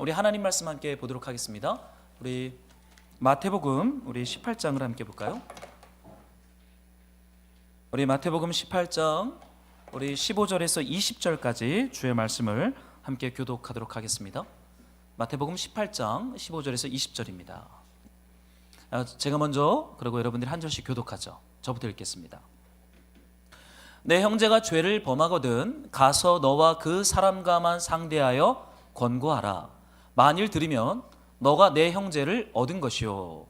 우리 하나님 말씀 함께 보도록 하겠습니다. 우리 마태복음 우리 18장을 함께 볼까요? 우리 마태복음 18장 우리 15절에서 20절까지 주의 말씀을 함께 교독하도록 하겠습니다. 마태복음 18장 15절에서 20절입니다. 제가 먼저 그리고 여러분들이 한 절씩 교독하죠. 저부터 읽겠습니다. 내 형제가 죄를 범하거든 가서 너와 그 사람과만 상대하여 권고하라. 만일 들으면 너가 내 형제를 얻은 것이요,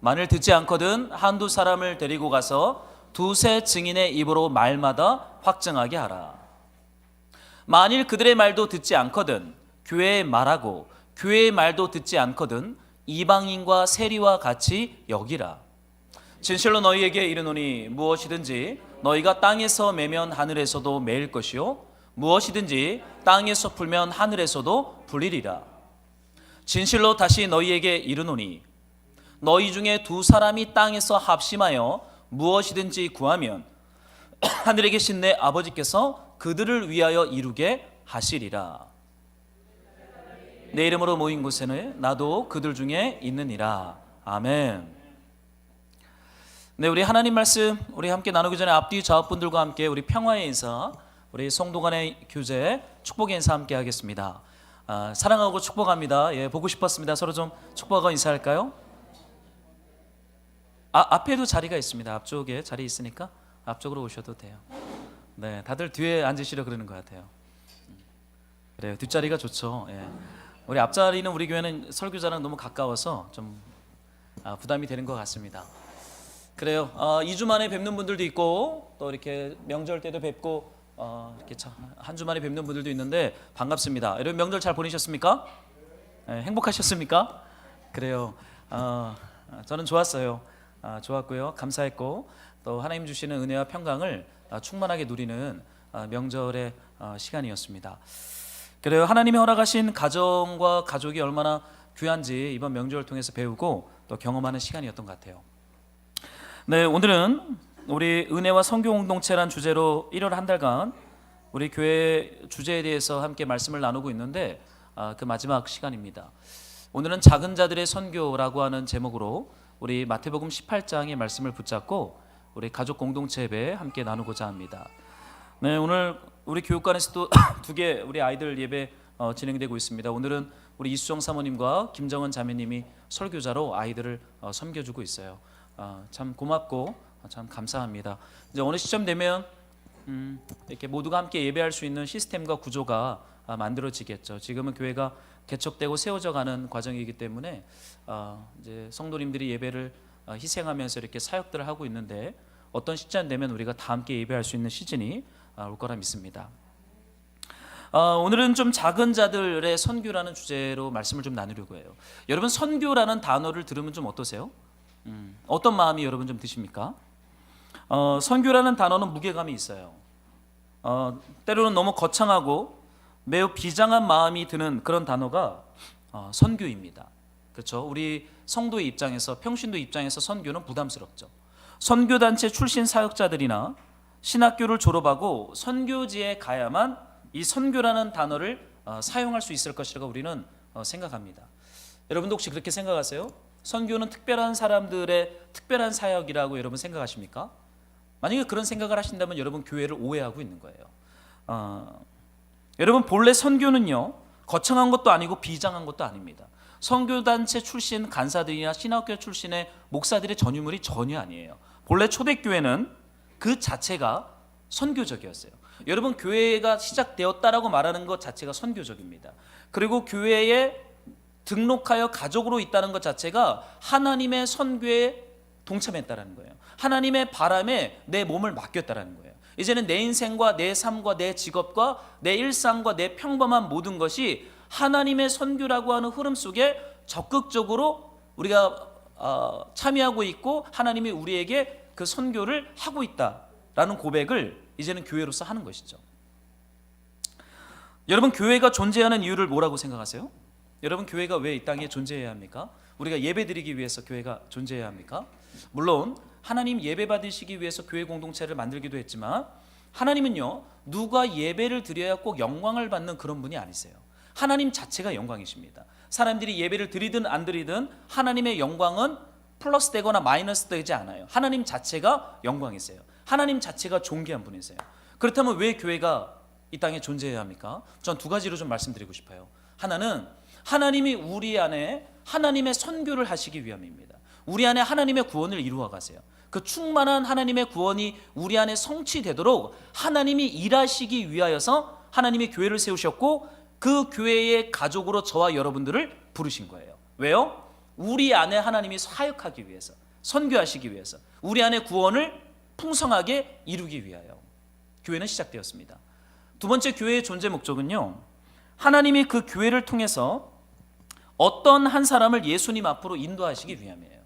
만일 듣지 않거든 한두 사람을 데리고 가서 두세 증인의 입으로 말마다 확증하게 하라. 만일 그들의 말도 듣지 않거든 교회의 말하고 교회의 말도 듣지 않거든 이방인과 세리와 같이 여기라. 진실로 너희에게 이르노니 무엇이든지 너희가 땅에서 매면 하늘에서도 매일 것이요, 무엇이든지 땅에서 풀면 하늘에서도 풀리리라. 진실로 다시 너희에게 이르노니 너희 중에 두 사람이 땅에서 합심하여 무엇이든지 구하면 하늘에 계신 내 아버지께서 그들을 위하여 이루게 하시리라. 내 이름으로 모인 곳에는 나도 그들 중에 있느니라. 아멘. 네, 우리 하나님 말씀 우리 함께 나누기 전에 앞뒤 좌우분들과 함께 우리 평화의 인사, 우리 성도 간의 교제, 축복의 인사 함께 하겠습니다. 사랑하고 축복합니다. 예, 보고 싶었습니다. 서로 좀 축복하고 인사할까요? 앞에도 자리가 있습니다. 앞쪽에 자리 있으니까 앞쪽으로 오셔도 돼요. 네, 다들 뒤에 앉으시려 그러는 것 같아요. 그래요, 뒷자리가 좋죠. 예. 우리 앞자리는 우리 교회는 설교자랑 너무 가까워서 좀 부담이 되는 것 같습니다. 그래요. 2주 만에 뵙는 분들도 있고 또 이렇게 명절 때도 뵙고 이렇게 한 주 만에 뵙는 분들도 있는데 반갑습니다. 여러분 명절 잘 보내셨습니까? 네, 행복하셨습니까? 그래요. 저는 좋았어요. 좋았고요. 감사했고 또 하나님 주시는 은혜와 평강을 충만하게 누리는 명절의 시간이었습니다. 그래요. 하나님이 허락하신 가정과 가족이 얼마나 귀한지 이번 명절을 통해서 배우고 또 경험하는 시간이었던 것 같아요. 네, 오늘은 우리 은혜와 선교 공동체란 주제로 1월 한 달간 우리 교회 주제에 대해서 함께 말씀을 나누고 있는데 그 마지막 시간입니다. 오늘은 작은 자들의 선교라고 하는 제목으로 우리 마태복음 18장의 말씀을 붙잡고 우리 가족 공동체 예배 함께 나누고자 합니다. 네, 오늘 우리 교육관에서도 두 개 우리 아이들 예배 진행되고 있습니다. 오늘은 우리 이수정 사모님과 김정은 자매님이 설교자로 아이들을 섬겨주고 있어요. 참 고맙고 참 감사합니다. 이제 어느 시점 되면 이렇게 모두가 함께 예배할 수 있는 시스템과 구조가 만들어지겠죠. 지금은 교회가 개척되고 세워져가는 과정이기 때문에 이제 성도님들이 예배를 희생하면서 이렇게 사역들을 하고 있는데 어떤 시점 되면 우리가 다 함께 예배할 수 있는 시즌이 올 거라 믿습니다. 오늘은 좀 작은 자들의 선교라는 주제로 말씀을 좀 나누려고 해요. 여러분 선교라는 단어를 들으면 좀 어떠세요? 어떤 마음이 여러분 좀 드십니까? 선교라는 단어는 무게감이 있어요. 때로는 너무 거창하고 매우 비장한 마음이 드는 그런 단어가 선교입니다. 그렇죠? 우리 성도의 입장에서, 평신도 입장에서 선교는 부담스럽죠. 선교단체 출신 사역자들이나 신학교를 졸업하고 선교지에 가야만 이 선교라는 단어를 사용할 수 있을 것이라고 우리는 생각합니다. 여러분도 혹시 그렇게 생각하세요? 선교는 특별한 사람들의 특별한 사역이라고 여러분 생각하십니까? 만약에 그런 생각을 하신다면 여러분 교회를 오해하고 있는 거예요. 여러분 본래 선교는요 거창한 것도 아니고 비장한 것도 아닙니다. 선교단체 출신 간사들이나 신학교 출신의 목사들의 전유물이 전혀 아니에요. 본래 초대교회는 그 자체가 선교적이었어요. 여러분 교회가 시작되었다라고 말하는 것 자체가 선교적입니다. 그리고 교회에 등록하여 가족으로 있다는 것 자체가 하나님의 선교에 동참했다는 거예요. 하나님의 바람에 내 몸을 맡겼다는 거예요. 이제는 내 인생과 내 삶과 내 직업과 내 일상과 내 평범한 모든 것이 하나님의 선교라고 하는 흐름 속에 적극적으로 우리가 참여하고 있고 하나님이 우리에게 그 선교를 하고 있다라는 고백을 이제는 교회로서 하는 것이죠. 여러분 교회가 존재하는 이유를 뭐라고 생각하세요? 여러분 교회가 왜 이 땅에 존재해야 합니까? 우리가 예배드리기 위해서 교회가 존재해야 합니까? 물론 하나님 예배 받으시기 위해서 교회 공동체를 만들기도 했지만 하나님은요 누가 예배를 드려야 꼭 영광을 받는 그런 분이 아니세요. 하나님 자체가 영광이십니다. 사람들이 예배를 드리든 안 드리든 하나님의 영광은 플러스 되거나 마이너스 되지 않아요. 하나님 자체가 영광이세요. 하나님 자체가 존귀한 분이세요. 그렇다면 왜 교회가 이 땅에 존재해야 합니까? 전 두 가지로 좀 말씀드리고 싶어요. 하나는 하나님이 우리 안에 하나님의 선교를 하시기 위함입니다. 우리 안에 하나님의 구원을 이루어 가세요. 그 충만한 하나님의 구원이 우리 안에 성취되도록 하나님이 일하시기 위하여서 하나님이 교회를 세우셨고 그 교회의 가족으로 저와 여러분들을 부르신 거예요. 왜요? 우리 안에 하나님이 사역하기 위해서, 선교하시기 위해서, 우리 안에 구원을 풍성하게 이루기 위하여 교회는 시작되었습니다. 두 번째, 교회의 존재 목적은요, 하나님이 그 교회를 통해서 어떤 한 사람을 예수님 앞으로 인도하시기 위함이에요.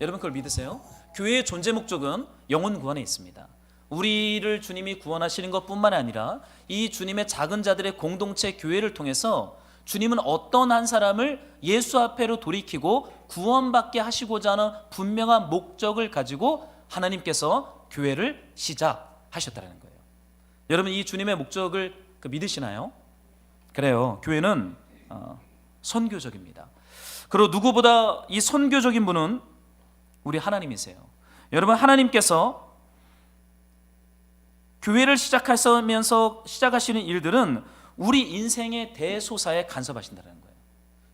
여러분 그걸 믿으세요? 교회의 존재 목적은 영혼 구원에 있습니다. 우리를 주님이 구원하시는 것뿐만 아니라 이 주님의 작은 자들의 공동체 교회를 통해서 주님은 어떤 한 사람을 예수 앞에로 돌이키고 구원받게 하시고자 하는 분명한 목적을 가지고 하나님께서 교회를 시작하셨다는 거예요. 여러분 이 주님의 목적을 믿으시나요? 그래요. 교회는 선교적입니다. 그리고 누구보다 이 선교적인 분은 우리 하나님이세요. 여러분 하나님께서 교회를 시작하시면서 시작하시는 일들은 우리 인생의 대소사에 간섭하신다는 거예요.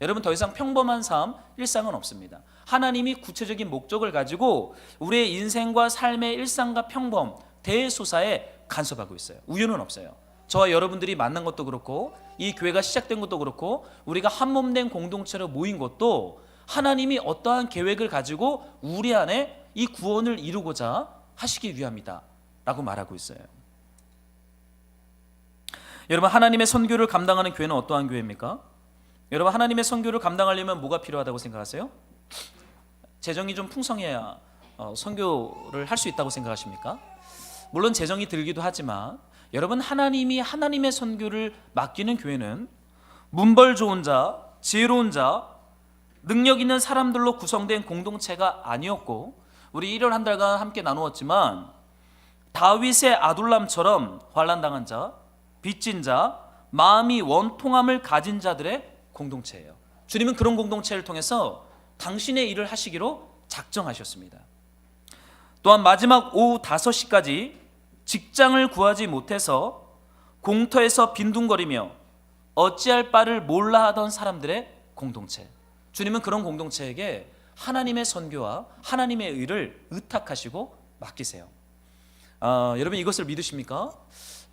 여러분 더 이상 평범한 삶, 일상은 없습니다. 하나님이 구체적인 목적을 가지고 우리의 인생과 삶의 일상과 평범, 대소사에 간섭하고 있어요. 우연은 없어요. 저와 여러분들이 만난 것도 그렇고 이 교회가 시작된 것도 그렇고 우리가 한몸된 공동체로 모인 것도 하나님이 어떠한 계획을 가지고 우리 안에 이 구원을 이루고자 하시기 위함이다 라고 말하고 있어요. 여러분 하나님의 선교를 감당하는 교회는 어떠한 교회입니까? 여러분 하나님의 선교를 감당하려면 뭐가 필요하다고 생각하세요? 재정이 좀 풍성해야 선교를 할 수 있다고 생각하십니까? 물론 재정이 들기도 하지만 여러분 하나님이 하나님의 선교를 맡기는 교회는 문벌 좋은 자, 지혜로운 자, 능력 있는 사람들로 구성된 공동체가 아니었고 우리 1월 한 달간 함께 나누었지만 다윗의 아둘람처럼 환난당한 자, 빚진 자, 마음이 원통함을 가진 자들의 공동체예요. 주님은 그런 공동체를 통해서 당신의 일을 하시기로 작정하셨습니다. 또한 마지막 오후 5시까지 직장을 구하지 못해서 공터에서 빈둥거리며 어찌할 바를 몰라 하던 사람들의 공동체. 주님은 그런 공동체에게 하나님의 선교와 하나님의 의를 의탁하시고 맡기세요. 여러분 이것을 믿으십니까?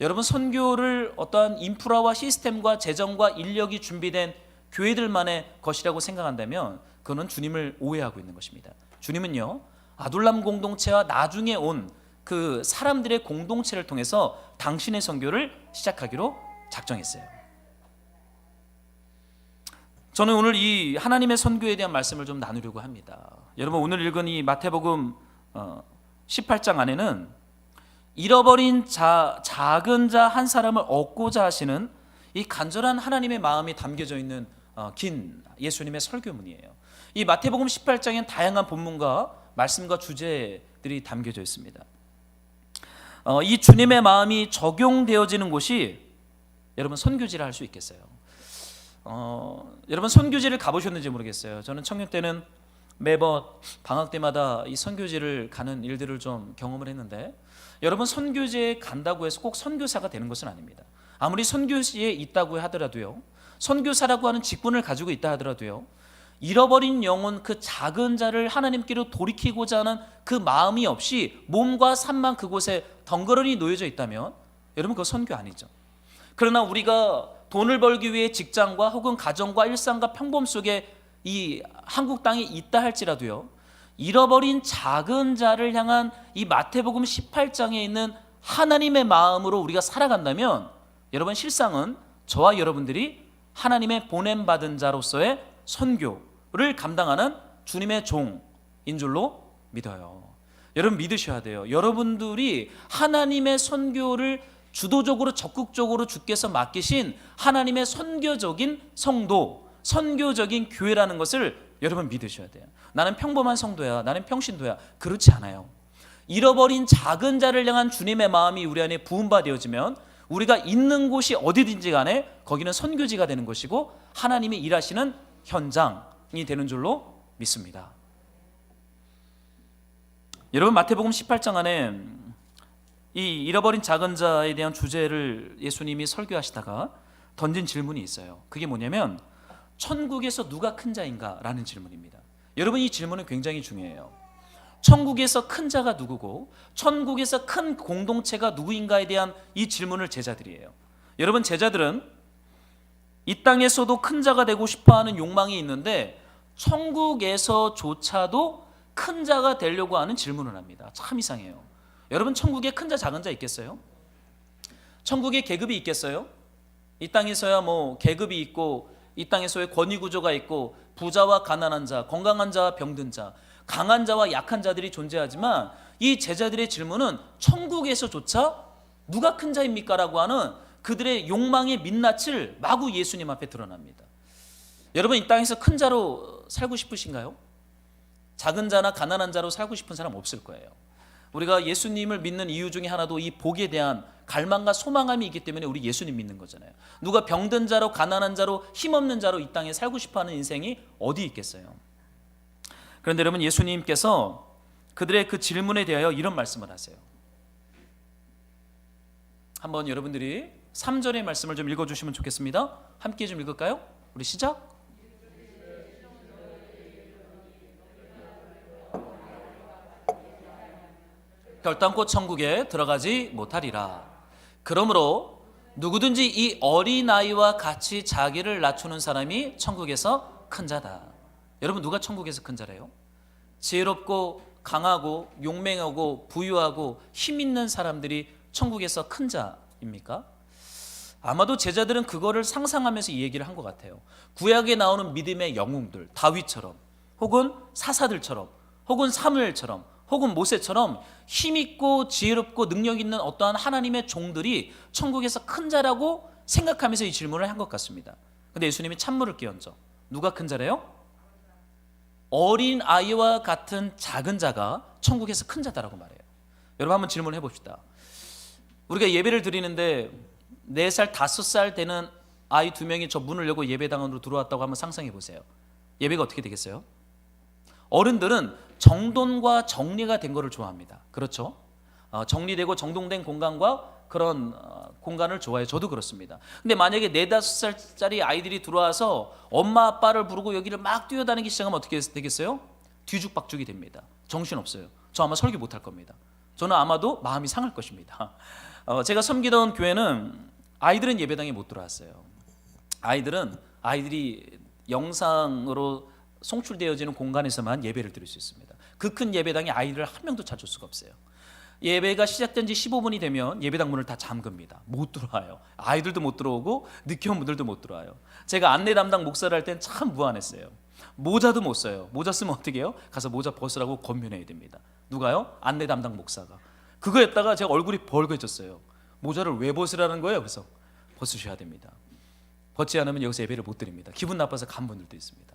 여러분 선교를 어떠한 인프라와 시스템과 재정과 인력이 준비된 교회들만의 것이라고 생각한다면 그거는 주님을 오해하고 있는 것입니다. 주님은요 아둘람 공동체와 나중에 온 그 사람들의 공동체를 통해서 당신의 선교를 시작하기로 작정했어요. 저는 오늘 이 하나님의 선교에 대한 말씀을 좀 나누려고 합니다. 여러분 오늘 읽은 이 마태복음 18장 안에는 잃어버린 작은 자 한 사람을 얻고자 하시는 이 간절한 하나님의 마음이 담겨져 있는 긴 예수님의 설교문이에요. 이 마태복음 18장엔 다양한 본문과 말씀과 주제들이 담겨져 있습니다. 이 주님의 마음이 적용되어지는 곳이 여러분 선교지를 할 수 있겠어요. 여러분 선교지를 가보셨는지 모르겠어요. 저는 청년 때는 매번 방학 때마다 이 선교지를 가는 일들을 좀 경험을 했는데 여러분 선교지에 간다고 해서 꼭 선교사가 되는 것은 아닙니다. 아무리 선교지에 있다고 하더라도요, 선교사라고 하는 직분을 가지고 있다 하더라도요, 잃어버린 영혼 그 작은 자를 하나님께로 돌이키고자 하는 그 마음이 없이 몸과 삶만 그곳에 덩그러니 놓여져 있다면 여러분 그거 선교 아니죠. 그러나 우리가 돈을 벌기 위해 직장과 혹은 가정과 일상과 평범 속에 이 한국 땅에 있다 할지라도요, 잃어버린 작은 자를 향한 이 마태복음 18장에 있는 하나님의 마음으로 우리가 살아간다면 여러분 실상은 저와 여러분들이 하나님의 보냄받은 자로서의 선교를 감당하는 주님의 종인 줄로 믿어요. 여러분 믿으셔야 돼요. 여러분들이 하나님의 선교를 주도적으로 적극적으로 주께서 맡기신 하나님의 선교적인 성도, 선교적인 교회라는 것을 여러분 믿으셔야 돼요. 나는 평범한 성도야, 나는 평신도야. 그렇지 않아요. 잃어버린 작은 자를 향한 주님의 마음이 우리 안에 부음받아지면 우리가 있는 곳이 어디든지 간에 거기는 선교지가 되는 것이고 하나님이 일하시는 현장이 되는 줄로 믿습니다. 여러분, 마태복음 18장 안에 이 잃어버린 작은 자에 대한 주제를 예수님이 설교하시다가 던진 질문이 있어요. 그게 뭐냐면 천국에서 누가 큰 자인가? 라는 질문입니다. 여러분, 이 질문은 굉장히 중요해요. 천국에서 큰 자가 누구고 천국에서 큰 공동체가 누구인가에 대한 이 질문을 제자들이 해요. 여러분, 제자들은 이 땅에서도 큰 자가 되고 싶어하는 욕망이 있는데 천국에서조차도 큰 자가 되려고 하는 질문을 합니다. 참 이상해요. 여러분, 천국에 큰 자 작은 자 있겠어요? 천국에 계급이 있겠어요? 이 땅에서야 뭐 계급이 있고 이 땅에서의 권위 구조가 있고 부자와 가난한 자, 건강한 자와 병든 자, 강한 자와 약한 자들이 존재하지만 이 제자들의 질문은 천국에서조차 누가 큰 자입니까? 라고 하는 그들의 욕망의 민낯을 마구 예수님 앞에 드러납니다. 여러분, 이 땅에서 큰 자로 살고 싶으신가요? 작은 자나 가난한 자로 살고 싶은 사람 없을 거예요. 우리가 예수님을 믿는 이유 중에 하나도 이 복에 대한 갈망과 소망함이 있기 때문에 우리 예수님 믿는 거잖아요. 누가 병든 자로 가난한 자로 힘없는 자로 이 땅에 살고 싶어하는 인생이 어디 있겠어요? 그런데 여러분, 예수님께서 그들의 그 질문에 대하여 이런 말씀을 하세요. 한번 여러분들이 3절의 말씀을 좀 읽어주시면 좋겠습니다. 함께 좀 읽을까요? 우리 시작. 결단코 천국에 들어가지 못하리라. 그러므로 누구든지 이 어린아이와 같이 자기를 낮추는 사람이 천국에서 큰 자다. 여러분, 누가 천국에서 큰 자래요? 지혜롭고 강하고 용맹하고 부유하고 힘 있는 사람들이 천국에서 큰 자입니까? 아마도 제자들은 그거를 상상하면서 이 얘기를 한 것 같아요. 구약에 나오는 믿음의 영웅들, 다윗처럼 혹은 사사들처럼 혹은 사무엘처럼 혹은 모세처럼 힘있고 지혜롭고 능력 있는 어떠한 하나님의 종들이 천국에서 큰 자라고 생각하면서 이 질문을 한 것 같습니다. 근데 예수님이 찬물을 끼얹어. 누가 큰 자래요? 어린 아이와 같은 작은 자가 천국에서 큰 자다라고 말해요. 여러분, 한번 질문해 봅시다. 우리가 예배를 드리는데 4살, 5살 되는 아이 2명이 저 문을 열고 예배당으로 들어왔다고 한번 상상해 보세요. 예배가 어떻게 되겠어요? 어른들은 정돈과 정리가 된 거를 좋아합니다. 그렇죠? 정리되고 정돈된 공간과 그런 공간을 좋아해요. 저도 그렇습니다. 근데 만약에 4, 5살짜리 아이들이 들어와서 엄마 아빠를 부르고 여기를 막 뛰어다니기 시작하면 어떻게 되겠어요? 뒤죽박죽이 됩니다. 정신없어요. 저 아마 설교 못할 겁니다. 저는 아마도 마음이 상할 것입니다. 제가 섬기던 교회는 아이들은 예배당에 못 들어왔어요. 아이들이 영상으로 송출되어지는 공간에서만 예배를 드릴 수 있습니다. 그 큰 예배당에 아이를 한 명도 찾을 수가 없어요. 예배가 시작된 지 15분이 되면 예배당 문을 다 잠깁니다. 못 들어와요. 아이들도 못 들어오고 늦게 온 분들도 못 들어와요. 제가 안내 담당 목사를 할 땐 참 무안했어요. 모자도 못 써요. 모자 쓰면 어떻게 해요? 가서 모자 벗으라고 권면해야 됩니다. 누가요? 안내 담당 목사가. 그거 했다가 제가 얼굴이 벌개졌어요. 모자를 왜 벗으라는 거예요? 그래서 벗으셔야 됩니다. 벗지 않으면 여기서 예배를 못 드립니다. 기분 나빠서 간 분들도 있습니다.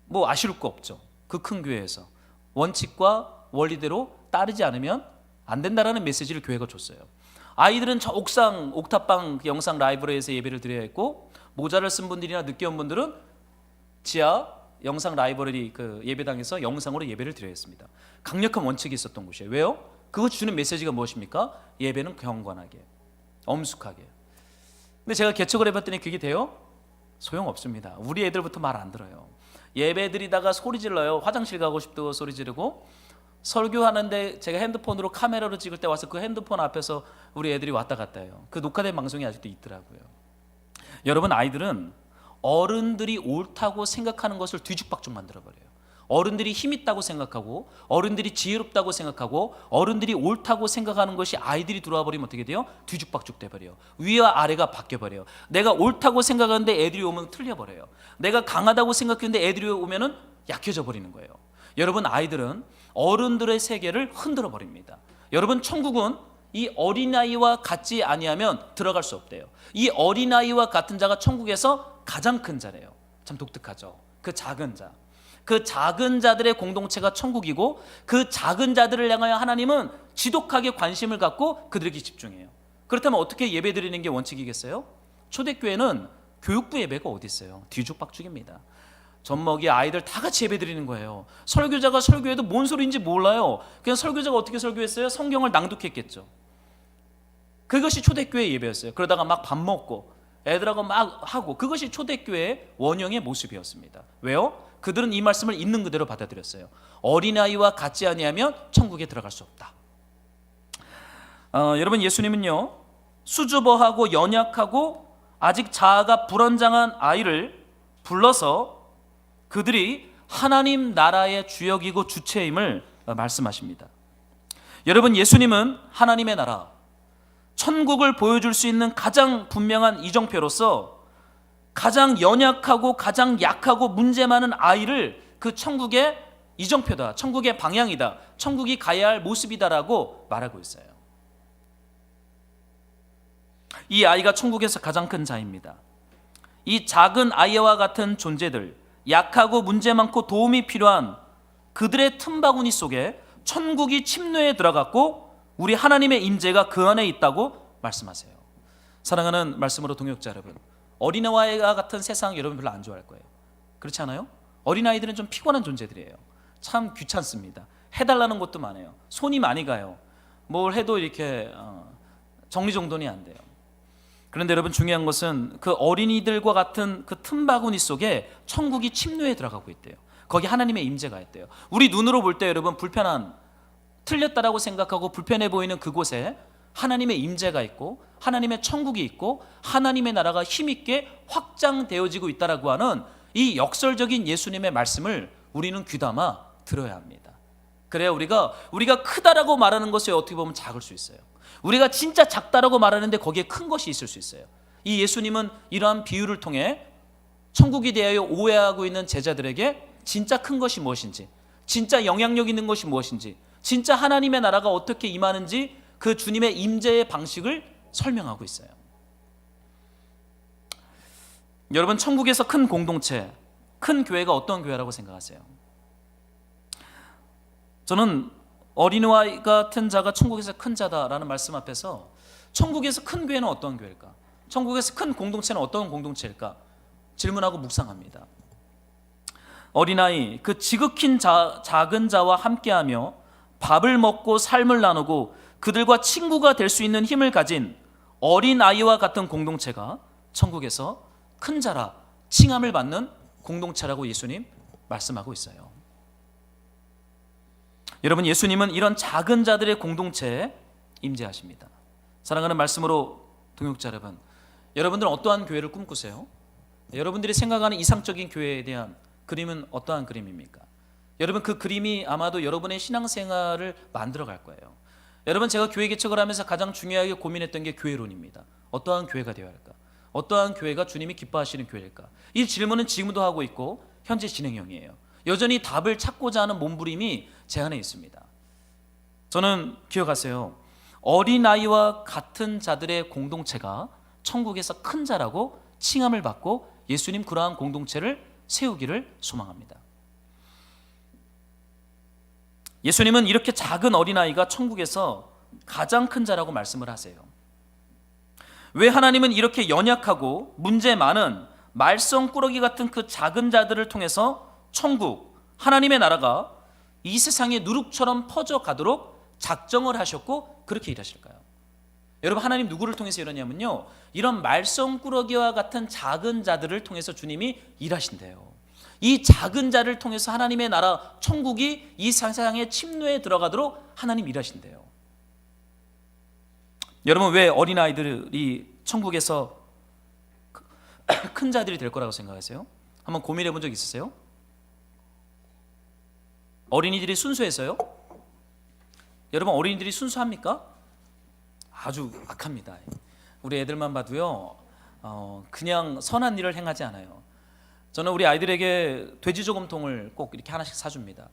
뭐 아쉬울 거 없죠. 그 큰 교회에서 원칙과 원리대로 따르지 않으면 안 된다라는 메시지를 교회가 줬어요. 아이들은 저 옥상 옥탑방 영상 라이브러리에서 예배를 드려야 했고, 모자를 쓴 분들이나 늦게 온 분들은 지하 영상 라이브러리 그 예배당에서 영상으로 예배를 드려야 했습니다. 강력한 원칙이 있었던 곳이에요. 왜요? 그거 주는 메시지가 무엇입니까? 예배는 경건하게, 엄숙하게. 근데 제가 개척을 해봤더니 그게 돼요? 소용없습니다. 우리 애들부터 말 안 들어요. 예배 드리다가 소리 질러요. 화장실 가고 싶다고 소리 지르고, 설교하는데 제가 핸드폰으로 카메라로 찍을 때 와서 그 핸드폰 앞에서 우리 애들이 왔다 갔다 해요. 그 녹화된 방송이 아직도 있더라고요. 여러분, 아이들은 어른들이 옳다고 생각하는 것을 뒤죽박죽 만들어버려요. 어른들이 힘있다고 생각하고 어른들이 지혜롭다고 생각하고 어른들이 옳다고 생각하는 것이 아이들이 들어와 버리면 어떻게 돼요? 뒤죽박죽 돼버려요. 위와 아래가 바뀌어버려요. 내가 옳다고 생각하는데 애들이 오면 틀려버려요. 내가 강하다고 생각했는데 애들이 오면은 약해져 버리는 거예요. 여러분, 아이들은 어른들의 세계를 흔들어 버립니다. 여러분, 천국은 이 어린아이와 같지 아니하면 들어갈 수 없대요. 이 어린아이와 같은 자가 천국에서 가장 큰 자래요. 참 독특하죠. 그 작은 자, 그 작은 자들의 공동체가 천국이고, 그 작은 자들을 향하여 하나님은 지독하게 관심을 갖고 그들에게 집중해요. 그렇다면 어떻게 예배 드리는 게 원칙이겠어요? 초대교회는 교육부 예배가 어디 있어요? 뒤죽박죽입니다. 젖먹이 아이들 다 같이 예배 드리는 거예요. 설교자가 설교해도 뭔 소리인지 몰라요. 그냥 설교자가 어떻게 설교했어요? 성경을 낭독했겠죠. 그것이 초대교회 예배였어요. 그러다가 막 밥 먹고 애들하고 막 하고, 그것이 초대교회의 원형의 모습이었습니다. 왜요? 그들은 이 말씀을 있는 그대로 받아들였어요. 어린아이와 같지 아니하면 천국에 들어갈 수 없다. 여러분, 예수님은요, 수줍어하고 연약하고 아직 자아가 불완전한 아이를 불러서 그들이 하나님 나라의 주역이고 주체임을 말씀하십니다. 여러분, 예수님은 하나님의 나라, 천국을 보여줄 수 있는 가장 분명한 이정표로서 가장 연약하고 가장 약하고 문제 많은 아이를 그 천국의 이정표다, 천국의 방향이다, 천국이 가야 할 모습이다라고 말하고 있어요. 이 아이가 천국에서 가장 큰 자입니다. 이 작은 아이와 같은 존재들, 약하고 문제 많고 도움이 필요한 그들의 틈바구니 속에 천국이 침노에 들어갔고 우리 하나님의 임재가 그 안에 있다고 말씀하세요. 사랑하는 말씀으로 동역자 여러분, 어린아이와 같은 세상 여러분 별로 안 좋아할 거예요. 그렇지 않아요? 어린아이들은 좀 피곤한 존재들이에요. 참 귀찮습니다. 해달라는 것도 많아요. 손이 많이 가요. 뭘 해도 이렇게 정리정돈이 안 돼요. 그런데 여러분, 중요한 것은 그 어린이들과 같은 그 틈바구니 속에 천국이 침노에 들어가고 있대요. 거기 하나님의 임재가 있대요. 우리 눈으로 볼 때 여러분 불편한, 틀렸다라고 생각하고 불편해 보이는 그곳에 하나님의 임재가 있고 하나님의 천국이 있고 하나님의 나라가 힘있게 확장되어지고 있다라고 하는 이 역설적인 예수님의 말씀을 우리는 귀담아 들어야 합니다. 그래야 우리가 크다라고 말하는 것이 어떻게 보면 작을 수 있어요. 우리가 진짜 작다라고 말하는데 거기에 큰 것이 있을 수 있어요. 이 예수님은 이러한 비유를 통해 천국에 대하여 오해하고 있는 제자들에게 진짜 큰 것이 무엇인지, 진짜 영향력 있는 것이 무엇인지, 진짜 하나님의 나라가 어떻게 임하는지 그 주님의 임재의 방식을 설명하고 있어요. 여러분, 천국에서 큰 공동체, 큰 교회가 어떤 교회라고 생각하세요? 저는 어린아이 같은 자가 천국에서 큰 자다라는 말씀 앞에서 천국에서 큰 교회는 어떤 교회일까? 천국에서 큰 공동체는 어떤 공동체일까? 질문하고 묵상합니다. 어린아이, 그 지극히 작은 자와 함께하며 밥을 먹고 삶을 나누고 그들과 친구가 될 수 있는 힘을 가진 어린아이와 같은 공동체가 천국에서 큰 자라 칭함을 받는 공동체라고 예수님 말씀하고 있어요. 여러분, 예수님은 이런 작은 자들의 공동체에 임재하십니다. 사랑하는 말씀으로 동역자 여러분, 여러분들은 어떠한 교회를 꿈꾸세요? 여러분들이 생각하는 이상적인 교회에 대한 그림은 어떠한 그림입니까? 여러분, 그 그림이 아마도 여러분의 신앙생활을 만들어 갈 거예요. 여러분, 제가 교회 개척을 하면서 가장 중요하게 고민했던 게 교회론입니다. 어떠한 교회가 되어야 할까? 어떠한 교회가 주님이 기뻐하시는 교회일까? 이 질문은 지금도 하고 있고 현재 진행형이에요. 여전히 답을 찾고자 하는 몸부림이 제 안에 있습니다. 저는 기억하세요. 어린아이와 같은 자들의 공동체가 천국에서 큰 자라고 칭함을 받고 예수님 그러한 공동체를 세우기를 소망합니다. 예수님은 이렇게 작은 어린아이가 천국에서 가장 큰 자라고 말씀을 하세요. 왜 하나님은 이렇게 연약하고 문제 많은 말썽꾸러기 같은 그 작은 자들을 통해서 천국, 하나님의 나라가 이 세상에 누룩처럼 퍼져가도록 작정을 하셨고 그렇게 일하실까요? 여러분, 하나님 누구를 통해서 이러냐면요, 이런 말썽꾸러기와 같은 작은 자들을 통해서 주님이 일하신대요. 이 작은 자를 통해서 하나님의 나라 천국이 이 세상의 침노에 들어가도록 하나님 일하신대요. 여러분, 왜 어린아이들이 천국에서 큰 자들이 될 거라고 생각하세요? 한번 고민해 본 적 있으세요? 어린이들이 순수해서요? 여러분, 어린이들이 순수합니까? 아주 악합니다. 우리 애들만 봐도요, 그냥 선한 일을 행하지 않아요. 저는 우리 아이들에게 돼지저금통을 꼭 이렇게 하나씩 사줍니다.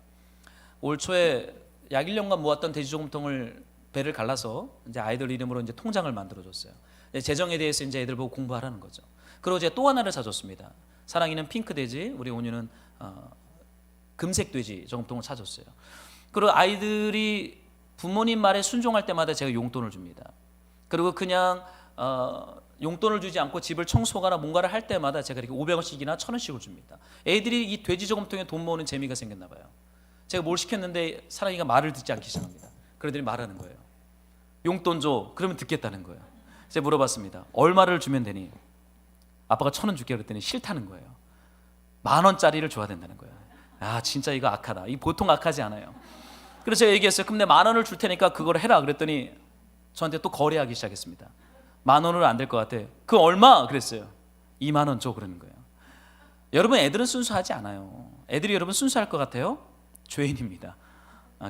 올 초에 약 1년간 모았던 돼지저금통을 배를 갈라서 이제 아이들 이름으로 이제 통장을 만들어줬어요. 재정에 대해서 이제 애들 보고 공부하라는 거죠. 그리고 제가 또 하나를 사줬습니다. 사랑이는 핑크 돼지, 우리 온유는 금색 돼지 저금통을 사줬어요. 그리고 아이들이 부모님 말에 순종할 때마다 제가 용돈을 줍니다. 그리고 그냥 용돈을 주지 않고 집을 청소하거나 뭔가를 할 때마다 제가 이렇게 500원씩이나 1000원씩을 줍니다. 애들이 이 돼지 저금통에 돈 모으는 재미가 생겼나 봐요. 제가 뭘 시켰는데 사랑이가 말을 듣지 않기 시작합니다. 그러더니 말하는 거예요. 용돈 줘. 그러면 듣겠다는 거예요. 제가 물어봤습니다. 얼마를 주면 되니? 아빠가 1000원 줄게 그랬더니 싫다는 거예요. 10,000원짜리를 줘야 된다는 거예요. 아, 진짜 이거 악하다. 이 보통 악하지 않아요. 그래서 제가 얘기했어요. 그럼 내 10,000원을 줄 테니까 그걸 해라. 그랬더니 저한테 또 거래하기 시작했습니다. 10,000원은 안 될 것 같아. 그 얼마? 그랬어요. 20,000원 줘. 그러는 거예요. 여러분, 애들은 순수하지 않아요. 애들이 여러분 순수할 것 같아요? 죄인입니다.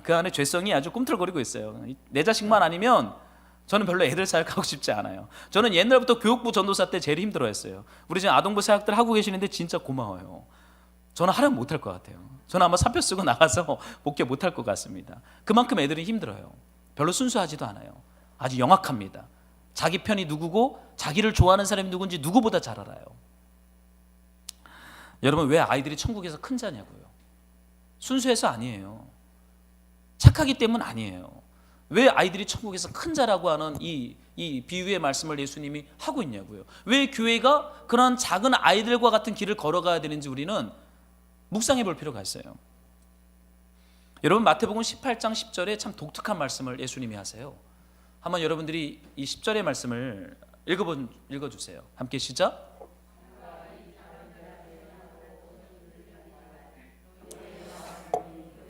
그 안에 죄성이 아주 꿈틀거리고 있어요. 내 자식만 아니면 저는 별로 애들 사역하고 싶지 않아요. 저는 옛날부터 교육부 전도사 때 제일 힘들어했어요. 우리 지금 아동부 사역들 하고 계시는데 진짜 고마워요. 저는 하려면 못할 것 같아요. 저는 아마 사표 쓰고 나가서 목회 못할 것 같습니다. 그만큼 애들이 힘들어요. 별로 순수하지도 않아요. 아주 영악합니다. 자기 편이 누구고 자기를 좋아하는 사람이 누군지 누구보다 잘 알아요. 여러분, 왜 아이들이 천국에서 큰 자냐고요? 순수해서 아니에요. 착하기 때문 아니에요. 왜 아이들이 천국에서 큰 자라고 하는 이 비유의 말씀을 예수님이 하고 있냐고요. 왜 교회가 그런 작은 아이들과 같은 길을 걸어가야 되는지 우리는 묵상해 볼 필요가 있어요. 여러분, 마태복음 18장 10절에 참 독특한 말씀을 예수님이 하세요. 한번 여러분들이 이 10절의 말씀을 읽어주세요. 함께 시작.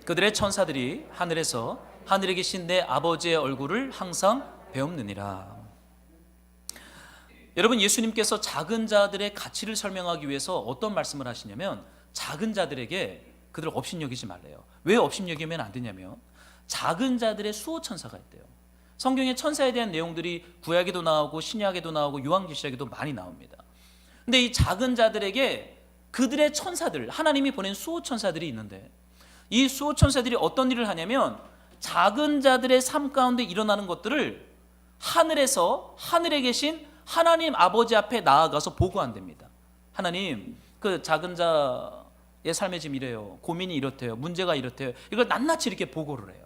그들의 천사들이 하늘에서 하늘에 계신 내 아버지의 얼굴을 항상 배움느니라. 여러분, 예수님께서 작은 자들의 가치를 설명하기 위해서 어떤 말씀을 하시냐면 작은 자들에게 그들을 업신여기지 말래요. 왜 업신여기면 안 되냐면 작은 자들의 수호천사가 있대요. 성경에 천사에 대한 내용들이 구약에도 나오고 신약에도 나오고 요한계시록에도 많이 나옵니다. 근데 이 작은 자들에게 그들의 천사들, 하나님이 보낸 수호천사들이 있는데 이 수호천사들이 어떤 일을 하냐면 작은 자들의 삶 가운데 일어나는 것들을 하늘에서 하늘에 계신 하나님 아버지 앞에 나아가서 보고한답니다. 하나님, 그 작은 자의 삶에 지금 이래요. 고민이 이렇대요. 문제가 이렇대요. 이걸 낱낱이 이렇게 보고를 해요.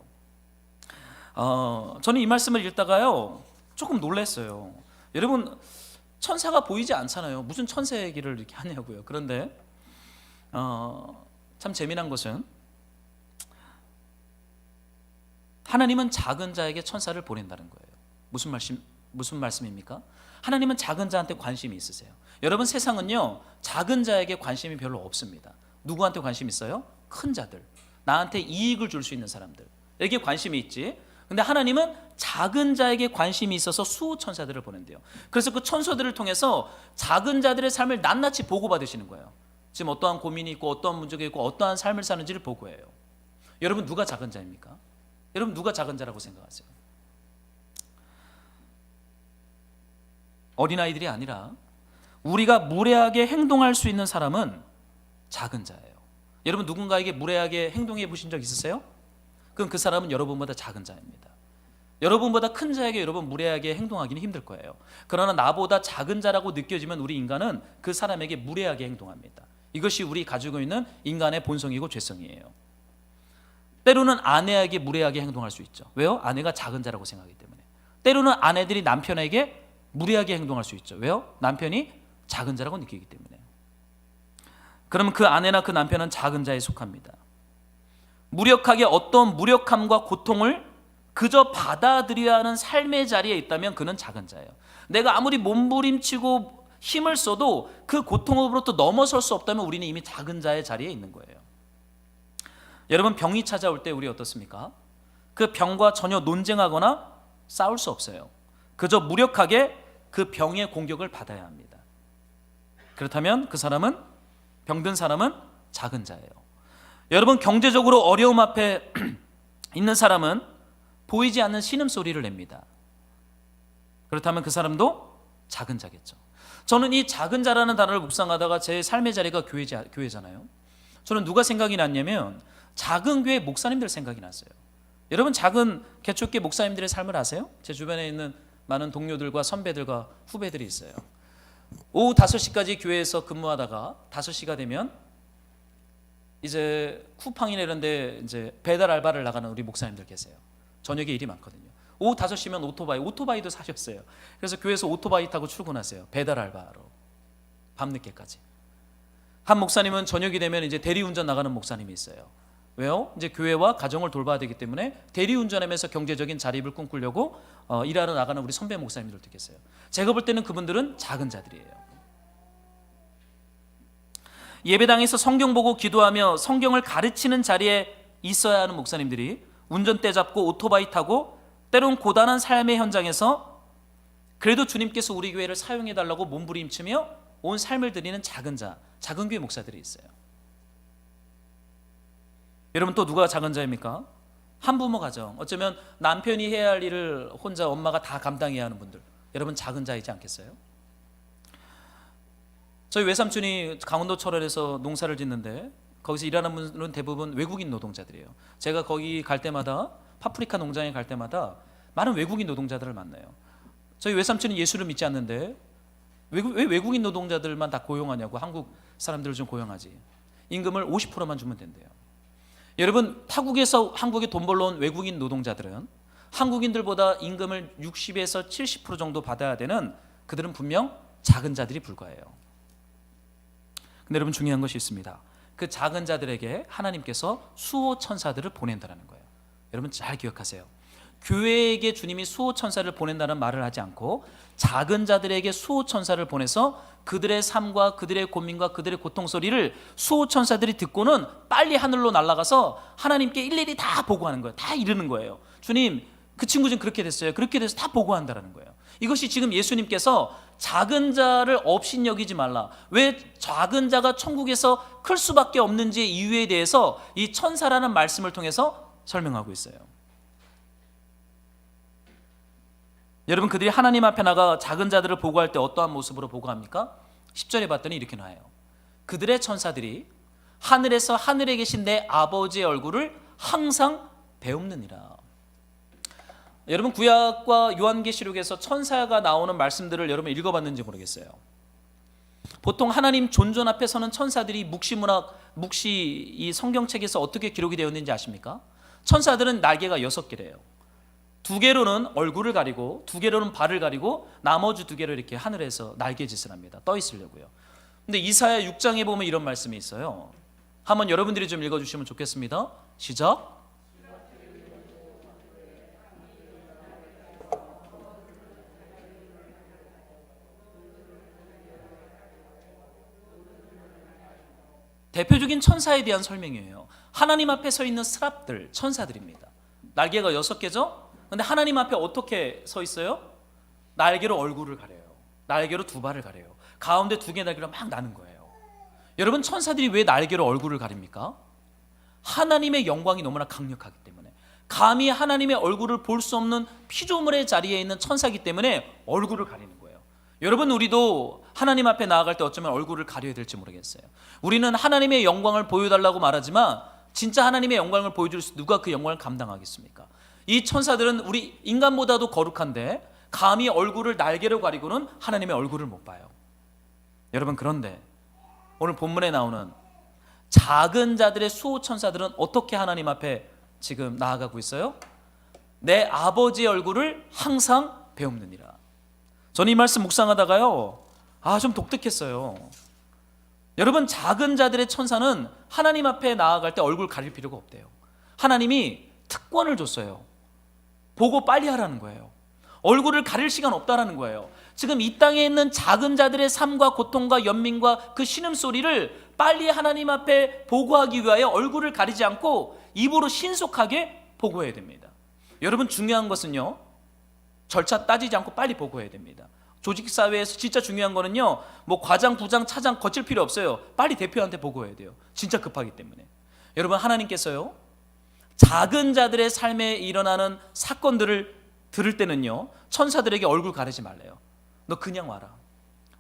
저는 이 말씀을 읽다가요 조금 놀랐어요. 여러분, 천사가 보이지 않잖아요. 무슨 천사 얘기를 이렇게 하냐고요. 그런데 참 재미난 것은 하나님은 작은 자에게 천사를 보낸다는 거예요. 무슨 말씀입니까? 하나님은 작은 자한테 관심이 있으세요. 여러분, 세상은요 작은 자에게 관심이 별로 없습니다. 누구한테 관심 있어요? 큰 자들, 나한테 이익을 줄 수 있는 사람들에게 관심이 있지. 근데 하나님은 작은 자에게 관심이 있어서 수호천사들을 보낸대요. 그래서 그 천사들을 통해서 작은 자들의 삶을 낱낱이 보고받으시는 거예요. 지금 어떠한 고민이 있고 어떠한 문제가 있고 어떠한 삶을 사는지를 보고해요. 여러분, 누가 작은 자입니까? 여러분, 누가 작은 자라고 생각하세요? 어린아이들이 아니라 우리가 무례하게 행동할 수 있는 사람은 작은 자예요. 여러분, 누군가에게 무례하게 행동해 보신 적 있으세요? 그럼 그 사람은 여러분보다 작은 자입니다. 여러분보다 큰 자에게 여러분 무례하게 행동하기는 힘들 거예요. 그러나 나보다 작은 자라고 느껴지면 우리 인간은 그 사람에게 무례하게 행동합니다. 이것이 우리 가지고 있는 인간의 본성이고 죄성이에요. 때로는 아내에게 무례하게 행동할 수 있죠. 왜요? 아내가 작은 자라고 생각하기 때문에. 때로는 아내들이 남편에게 무례하게 행동할 수 있죠. 왜요? 남편이 작은 자라고 느끼기 때문에. 그러면 그 아내나 그 남편은 작은 자에 속합니다. 무력하게 어떤 무력함과 고통을 그저 받아들여야 하는 삶의 자리에 있다면 그는 작은 자예요. 내가 아무리 몸부림치고 힘을 써도 그 고통으로부터 넘어설 수 없다면 우리는 이미 작은 자의 자리에 있는 거예요. 여러분, 병이 찾아올 때 우리 어떻습니까? 그 병과 전혀 논쟁하거나 싸울 수 없어요. 그저 무력하게 그 병의 공격을 받아야 합니다. 그렇다면 그 사람은, 병든 사람은 작은 자예요. 여러분, 경제적으로 어려움 앞에 있는 사람은 보이지 않는 신음소리를 냅니다. 그렇다면 그 사람도 작은 자겠죠. 저는 이 작은 자라는 단어를 묵상하다가 제 삶의 자리가 교회잖아요. 저는 누가 생각이 났냐면 작은 교회 목사님들 생각이 났어요. 여러분, 작은 개척교회 목사님들의 삶을 아세요? 제 주변에 있는 많은 동료들과 선배들과 후배들이 있어요. 오후 5시까지 교회에서 근무하다가 5시가 되면 이제 쿠팡이나 이런 데 이제 배달 알바를 나가는 우리 목사님들 계세요. 저녁에 일이 많거든요. 오후 5시면 오토바이도 사셨어요. 그래서 교회에서 오토바이 타고 출근하세요. 배달 알바로 밤늦게까지. 한 목사님은 저녁이 되면 이제 대리운전 나가는 목사님이 있어요. 왜요? 이제 교회와 가정을 돌봐야 되기 때문에 대리운전하면서 경제적인 자립을 꿈꾸려고 일하러 나가는 우리 선배 목사님들도 계세요. 제가 볼 때는 그분들은 작은 자들이에요. 예배당에서 성경 보고 기도하며 성경을 가르치는 자리에 있어야 하는 목사님들이 운전대 잡고 오토바이 타고 때론 고단한 삶의 현장에서 그래도 주님께서 우리 교회를 사용해달라고 몸부림치며 온 삶을 드리는 작은 교회 목사들이 있어요. 여러분 또 누가 작은 자입니까? 한부모 가정, 어쩌면 남편이 해야 할 일을 혼자 엄마가 다 감당해야 하는 분들, 여러분 작은 자이지 않겠어요? 저희 외삼촌이 강원도 철원에서 농사를 짓는데 거기서 일하는 분들은 대부분 외국인 노동자들이에요. 제가 거기 갈 때마다, 파프리카 농장에 갈 때마다 많은 외국인 노동자들을 만나요. 저희 외삼촌이 예수를 믿지 않는데 왜 외국인 노동자들만 다 고용하냐고, 한국 사람들을 좀 고용하지. 임금을 50%만 주면 된대요. 여러분 타국에서 한국에 돈 벌러 온 외국인 노동자들은 한국인들보다 임금을 60에서 70% 정도 받아야 되는, 그들은 분명 작은 자들이 불과해요. 근데 여러분 중요한 것이 있습니다. 그 작은 자들에게 하나님께서 수호 천사들을 보낸다는 거예요. 여러분 잘 기억하세요. 교회에게 주님이 수호 천사를 보낸다는 말을 하지 않고 작은 자들에게 수호 천사를 보내서 그들의 삶과 그들의 고민과 그들의 고통 소리를 수호 천사들이 듣고는 빨리 하늘로 날아가서 하나님께 일일이 다 보고하는 거예요. 다 이르는 거예요. 주님, 그 친구 좀 그렇게 됐어요. 그렇게 돼서 다 보고한다는 거예요. 이것이 지금 예수님께서 작은 자를 업신여기지 말라, 왜 작은 자가 천국에서 클 수밖에 없는지 이유에 대해서 이 천사라는 말씀을 통해서 설명하고 있어요. 여러분 그들이 하나님 앞에 나가 작은 자들을 보고할 때 어떠한 모습으로 보고합니까? 10절에 봤더니 이렇게 나와요. 그들의 천사들이 하늘에서 하늘에 계신 내 아버지의 얼굴을 항상 배웁느니라. 여러분 구약과 요한계시록에서 천사가 나오는 말씀들을 여러분 읽어봤는지 모르겠어요. 보통 하나님 존존 앞에 서는 천사들이 묵시 이 성경책에서 어떻게 기록이 되어 있는지 아십니까? 천사들은 날개가 6개래요. 2개로는 얼굴을 가리고 2개로는 발을 가리고 나머지 2개로 이렇게 하늘에서 날개짓을 합니다. 떠 있으려고요. 근데 이사야 6장에 보면 이런 말씀이 있어요. 한번 여러분들이 좀 읽어주시면 좋겠습니다. 시작. 대표적인 천사에 대한 설명이에요. 하나님 앞에 서 있는 스랍들, 천사들입니다. 날개가 6개죠? 근데 하나님 앞에 어떻게 서 있어요? 날개로 얼굴을 가려요. 날개로 2발을 가려요. 가운데 2개 날개로 막 나는 거예요. 여러분 천사들이 왜 날개로 얼굴을 가립니까? 하나님의 영광이 너무나 강력하기 때문에, 감히 하나님의 얼굴을 볼 수 없는 피조물의 자리에 있는 천사이기 때문에 얼굴을 가리는 거예요. 여러분 우리도 하나님 앞에 나아갈 때 어쩌면 얼굴을 가려야 될지 모르겠어요. 우리는 하나님의 영광을 보여달라고 말하지만 진짜 하나님의 영광을 보여줄 수 누가 그 영광을 감당하겠습니까? 이 천사들은 우리 인간보다도 거룩한데 감히 얼굴을 날개로 가리고는 하나님의 얼굴을 못 봐요. 여러분 그런데 오늘 본문에 나오는 작은 자들의 수호 천사들은 어떻게 하나님 앞에 지금 나아가고 있어요? 내 아버지의 얼굴을 항상 배웁느니라. 저는 이 말씀 묵상하다가요, 좀 독특했어요. 여러분 작은 자들의 천사는 하나님 앞에 나아갈 때 얼굴 가릴 필요가 없대요. 하나님이 특권을 줬어요. 보고 빨리 하라는 거예요. 얼굴을 가릴 시간 없다라는 거예요. 지금 이 땅에 있는 작은 자들의 삶과 고통과 연민과 그 신음소리를 빨리 하나님 앞에 보고하기 위하여 얼굴을 가리지 않고 입으로 신속하게 보고해야 됩니다. 여러분 중요한 것은요, 절차 따지지 않고 빨리 보고해야 됩니다. 조직사회에서 진짜 중요한 거는요, 뭐 과장, 부장, 차장 거칠 필요 없어요. 빨리 대표한테 보고해야 돼요. 진짜 급하기 때문에. 여러분 하나님께서요, 작은 자들의 삶에 일어나는 사건들을 들을 때는요, 천사들에게 얼굴 가리지 말래요. 너 그냥 와라.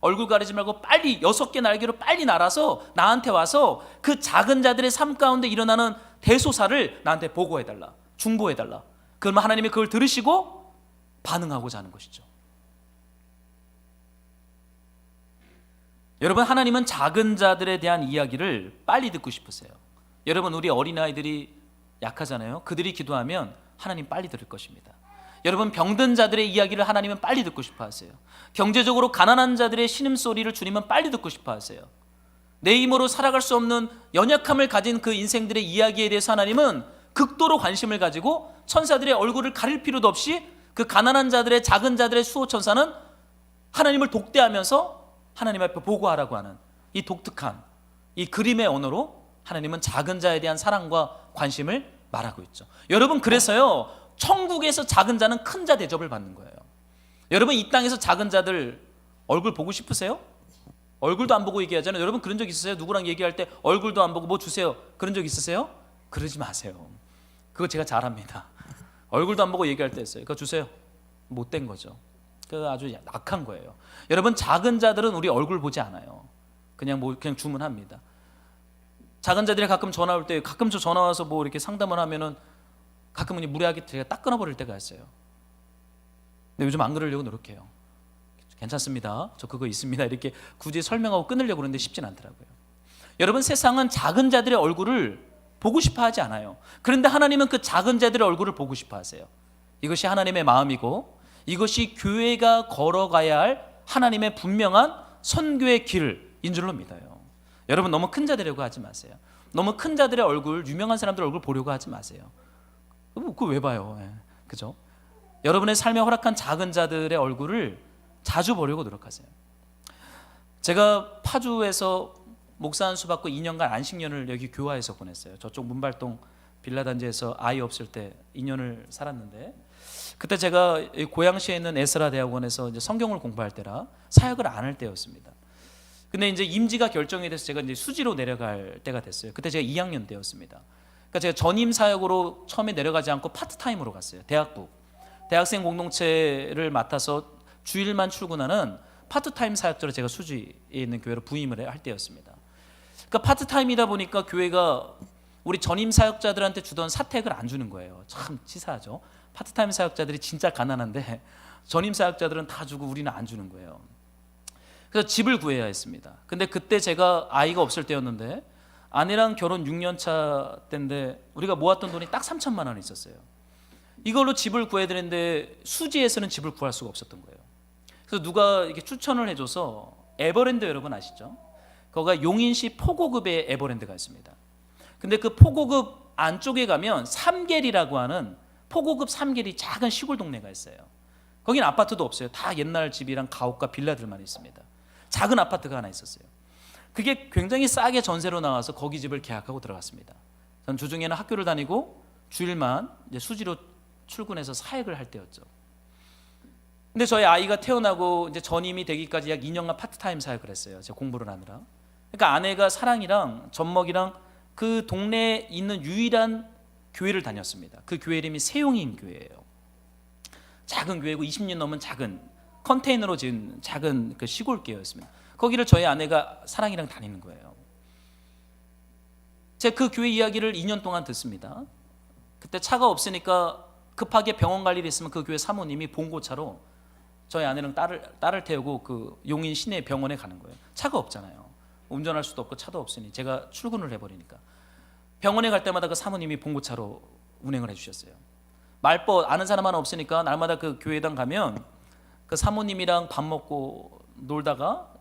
얼굴 가리지 말고 빨리 6개 날개로 빨리 날아서 나한테 와서 그 작은 자들의 삶 가운데 일어나는 대소사를 나한테 보고해달라, 중보해달라. 그러면 하나님이 그걸 들으시고 반응하고자 하는 것이죠. 여러분 하나님은 작은 자들에 대한 이야기를 빨리 듣고 싶으세요. 여러분 우리 어린아이들이 약하잖아요. 그들이 기도하면 하나님 빨리 들을 것입니다. 여러분, 병든 자들의 이야기를 하나님은 빨리 듣고 싶어 하세요. 경제적으로 가난한 자들의 신음소리를 주님은 빨리 듣고 싶어 하세요. 내 힘으로 살아갈 수 없는 연약함을 가진 그 인생들의 이야기에 대해서 하나님은 극도로 관심을 가지고 천사들의 얼굴을 가릴 필요도 없이 그 가난한 자들의, 작은 자들의 수호천사는 하나님을 독대하면서 하나님 앞에 보고하라고 하는 이 독특한 이 그림의 언어로 하나님은 작은 자에 대한 사랑과 관심을 말하고 있죠. 여러분, 그래서요, 천국에서 작은 자는 큰 자 대접을 받는 거예요. 여러분, 이 땅에서 작은 자들 얼굴 보고 싶으세요? 얼굴도 안 보고 얘기하잖아요. 여러분, 그런 적 있으세요? 누구랑 얘기할 때 얼굴도 안 보고 뭐 주세요, 그런 적 있으세요? 그러지 마세요. 그거 제가 잘합니다. 얼굴도 안 보고 얘기할 때 있어요. 그거 주세요. 못된 거죠. 그 아주 악한 거예요. 여러분, 작은 자들은 우리 얼굴 보지 않아요. 그냥 주문합니다. 작은 자들이 가끔 전화 올 때, 가끔 저 전화 와서 뭐 이렇게 상담을 하면은 가끔은 무례하게 제가 딱 끊어버릴 때가 있어요. 근데 요즘 안 그러려고 노력해요. 괜찮습니다, 저 그거 있습니다, 이렇게 굳이 설명하고 끊으려고 그러는데 쉽진 않더라고요. 여러분, 세상은 작은 자들의 얼굴을 보고 싶어 하지 않아요. 그런데 하나님은 그 작은 자들의 얼굴을 보고 싶어 하세요. 이것이 하나님의 마음이고 이것이 교회가 걸어가야 할 하나님의 분명한 선교의 길인 줄로 믿어요. 여러분, 너무 큰 자되려고 하지 마세요. 너무 큰 자들의 얼굴, 유명한 사람들 얼굴 보려고 하지 마세요. 그거 왜 봐요? 그죠? 여러분의 삶에 허락한 작은 자들의 얼굴을 자주 보려고 노력하세요. 제가 파주에서 목사 한 수 받고 2년간 안식년을 여기 교화에서 보냈어요. 저쪽 문발동 빌라단지에서 아이 없을 때 2년을 살았는데, 그때 제가 고양시에 있는 에스라 대학원에서 이제 성경을 공부할 때라 사역을 안 할 때였습니다. 근데 이제 임지가 결정이 돼서 제가 이제 수지로 내려갈 때가 됐어요. 그때 제가 2학년 때였습니다. 그러니까 제가 전임 사역으로 처음에 내려가지 않고 파트타임으로 갔어요. 대학부 대학생 공동체를 맡아서 주일만 출근하는 파트타임 사역자로 제가 수지에 있는 교회로 부임을 할 때였습니다. 그러니까 파트타임이다 보니까 교회가 우리 전임 사역자들한테 주던 사택을 안 주는 거예요. 참 치사하죠. 파트타임 사역자들이 진짜 가난한데 전임 사역자들은 다 주고 우리는 안 주는 거예요. 그래서 집을 구해야 했습니다. 근데 그때 제가 아이가 없을 때였는데 아내랑 결혼 6년 차 때인데 우리가 모았던 돈이 딱 3천만 원 있었어요. 이걸로 집을 구해야 되는데 수지에서는 집을 구할 수가 없었던 거예요. 그래서 누가 이렇게 추천을 해줘서 에버랜드, 여러분 아시죠? 거기가 용인시 포고급의 에버랜드가 있습니다. 근데 그 포고급 안쪽에 가면 삼계리라고 하는 포고급 삼계리 작은 시골 동네가 있어요. 거긴 아파트도 없어요. 다 옛날 집이랑 가옥과 빌라들만 있습니다. 작은 아파트가 하나 있었어요. 그게 굉장히 싸게 전세로 나와서 거기 집을 계약하고 들어갔습니다. 전 주중에는 학교를 다니고 주일만 이제 수지로 출근해서 사역을 할 때였죠. 근데 저희 아이가 태어나고 이제 전임이 되기까지 약 2년간 파트타임 사역을 했어요. 제가 공부를 하느라. 그러니까 아내가 사랑이랑 젖먹이랑 그 동네에 있는 유일한 교회를 다녔습니다. 그 교회 이름이 세용인 교회예요. 작은 교회고 20년 넘은 작은 컨테이너로 지은 작은 그 시골 교회였습니다. 거기를 저희 아내가 사랑이랑 다니는 거예요. 제가 그 교회 이야기를 2년 동안 듣습니다. 그때 차가 없으니까 급하게 병원 갈 일이 있으면 그 교회 사모님이 봉고차로 저희 아내랑 딸을 태우고 그 용인 시내 병원에 가는 거예요. 차가 없잖아요. 운전할 수도 없고 차도 없으니 제가 출근을 해버리니까 병원에 갈 때마다 그 사모님이 봉고차로 운행을 해주셨어요. 말벗 아는 사람 하나 없으니까 날마다 그 교회당 가면 그 사모님이랑 밥 먹고 놀다가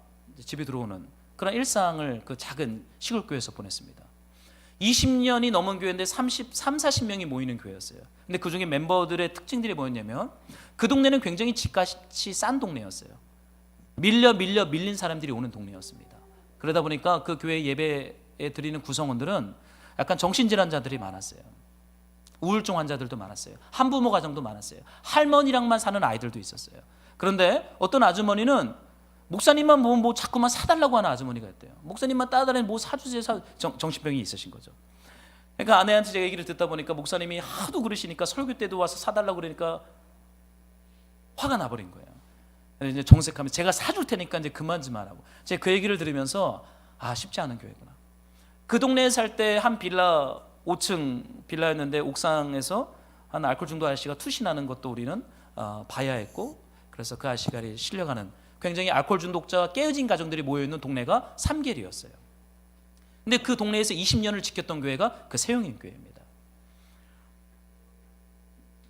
집에 들어오는 그런 일상을 그 작은 시골 교회에서 보냈습니다. 20년이 넘은 교회인데 40명이 모이는 교회였어요. 근데 그 중에 멤버들의 특징들이 뭐였냐면 그 동네는 굉장히 집값이 싼 동네였어요. 밀린 사람들이 오는 동네였습니다. 그러다 보니까 그 교회 예배에 드리는 구성원들은 약간 정신질환자들이 많았어요. 우울증 환자들도 많았어요. 한부모 가정도 많았어요. 할머니랑만 사는 아이들도 있었어요. 그런데 어떤 아주머니는 목사님만 뭐 자꾸만 사달라고 하는 아주머니가 있대요. 목사님만 따라다니는 뭐 사주세요. 정신병이 있으신 거죠. 그러니까 아내한테 제가 얘기를 듣다 보니까 목사님이 하도 그러시니까 설교 때도 와서 사달라고 그러니까 화가 나버린 거예요. 이제 정색하면 제가 사줄 테니까 이제 그만 좀 하라고. 제가 그 얘기를 들으면서 쉽지 않은 교회구나. 그 동네에 살 때 한 빌라 5층 빌라였는데 옥상에서 한 알코올 중독 아저씨가 투신하는 것도 우리는 봐야 했고, 그래서 그 아저씨가 실려가는 굉장히 알코올 중독자와 깨어진 가정들이 모여있는 동네가 삼계리였어요. 근데 그 동네에서 20년을 지켰던 교회가 그 세용인 교회입니다.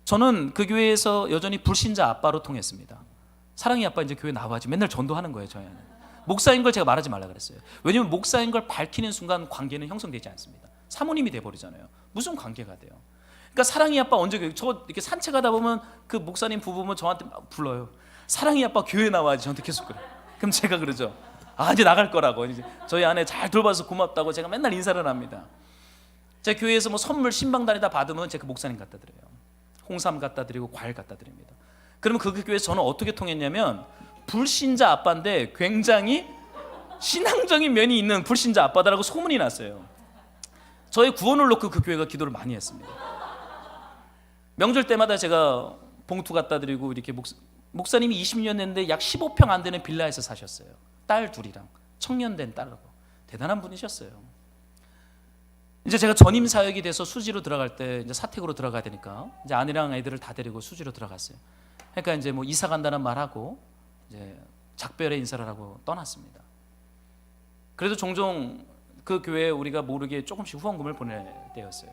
저는 그 교회에서 여전히 불신자 아빠로 통했습니다. 사랑의 아빠 이제 교회 나와야지 맨날 전도하는 거예요. 저희는 목사인 걸 제가 말하지 말라 그랬어요. 왜냐면 목사인 걸 밝히는 순간 관계는 형성되지 않습니다. 사모님이 돼버리잖아요. 무슨 관계가 돼요? 그러니까 사랑의 아빠 언제 교회, 저 이렇게 산책하다 보면 그 목사님 부부면 저한테 막 불러요. 사랑의 아빠 교회 나와야지. 저한테 계속 그래. 그럼 제가 그러죠. 아, 이제 나갈 거라고. 이제 저희 아내 잘 돌봐서 고맙다고 제가 맨날 인사를 합니다. 제 교회에서 뭐 선물 신방단에다 받으면 제가 그 목사님 갖다 드려요. 홍삼 갖다 드리고 과일 갖다 드립니다. 그러면 그 교회에서 저는 어떻게 통했냐면 불신자 아빠인데 굉장히 신앙적인 면이 있는 불신자 아빠다라고 소문이 났어요. 저의 구원을 놓고 그 교회가 기도를 많이 했습니다. 명절 때마다 제가 봉투 갖다 드리고 이렇게 목사님이 20년 됐는데 약 15평 안 되는 빌라에서 사셨어요. 딸 둘이랑 청년된 딸하고 대단한 분이셨어요. 이제 제가 전임 사역이 돼서 수지로 들어갈 때 이제 사택으로 들어가야 되니까 이제 아내랑 애들을 다 데리고 수지로 들어갔어요. 그러니까 이제 뭐 이사 간다는 말하고 이제 작별의 인사를 하고 떠났습니다. 그래도 종종 그 교회에 우리가 모르게 조금씩 후원금을 보낼 때였어요.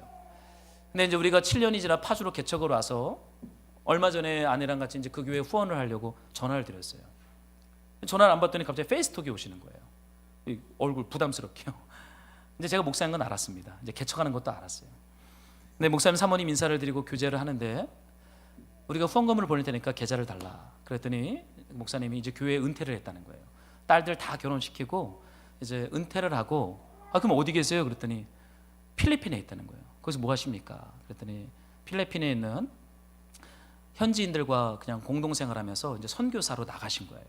근데 이제 우리가 7년이 지나 파주로 개척을 와서 얼마 전에 아내랑 같이 이제 그 교회에 후원을 하려고 전화를 드렸어요. 전화를 안 받더니 갑자기 페이스톡이 오시는 거예요. 얼굴 부담스럽게요. 이제 제가 목사인 건 알았습니다. 이제 개척하는 것도 알았어요. 근데 목사님 사모님 인사를 드리고 교제를 하는데 우리가 후원금을 보낼 테니까 계좌를 달라. 그랬더니 목사님이 이제 교회에 은퇴를 했다는 거예요. 딸들 다 결혼시키고 이제 은퇴를 하고 그럼 어디 계세요? 그랬더니 필리핀에 있다는 거예요. 거기서 뭐 하십니까? 그랬더니 필리핀에 있는 현지인들과 그냥 공동생활하면서 이제 선교사로 나가신 거예요.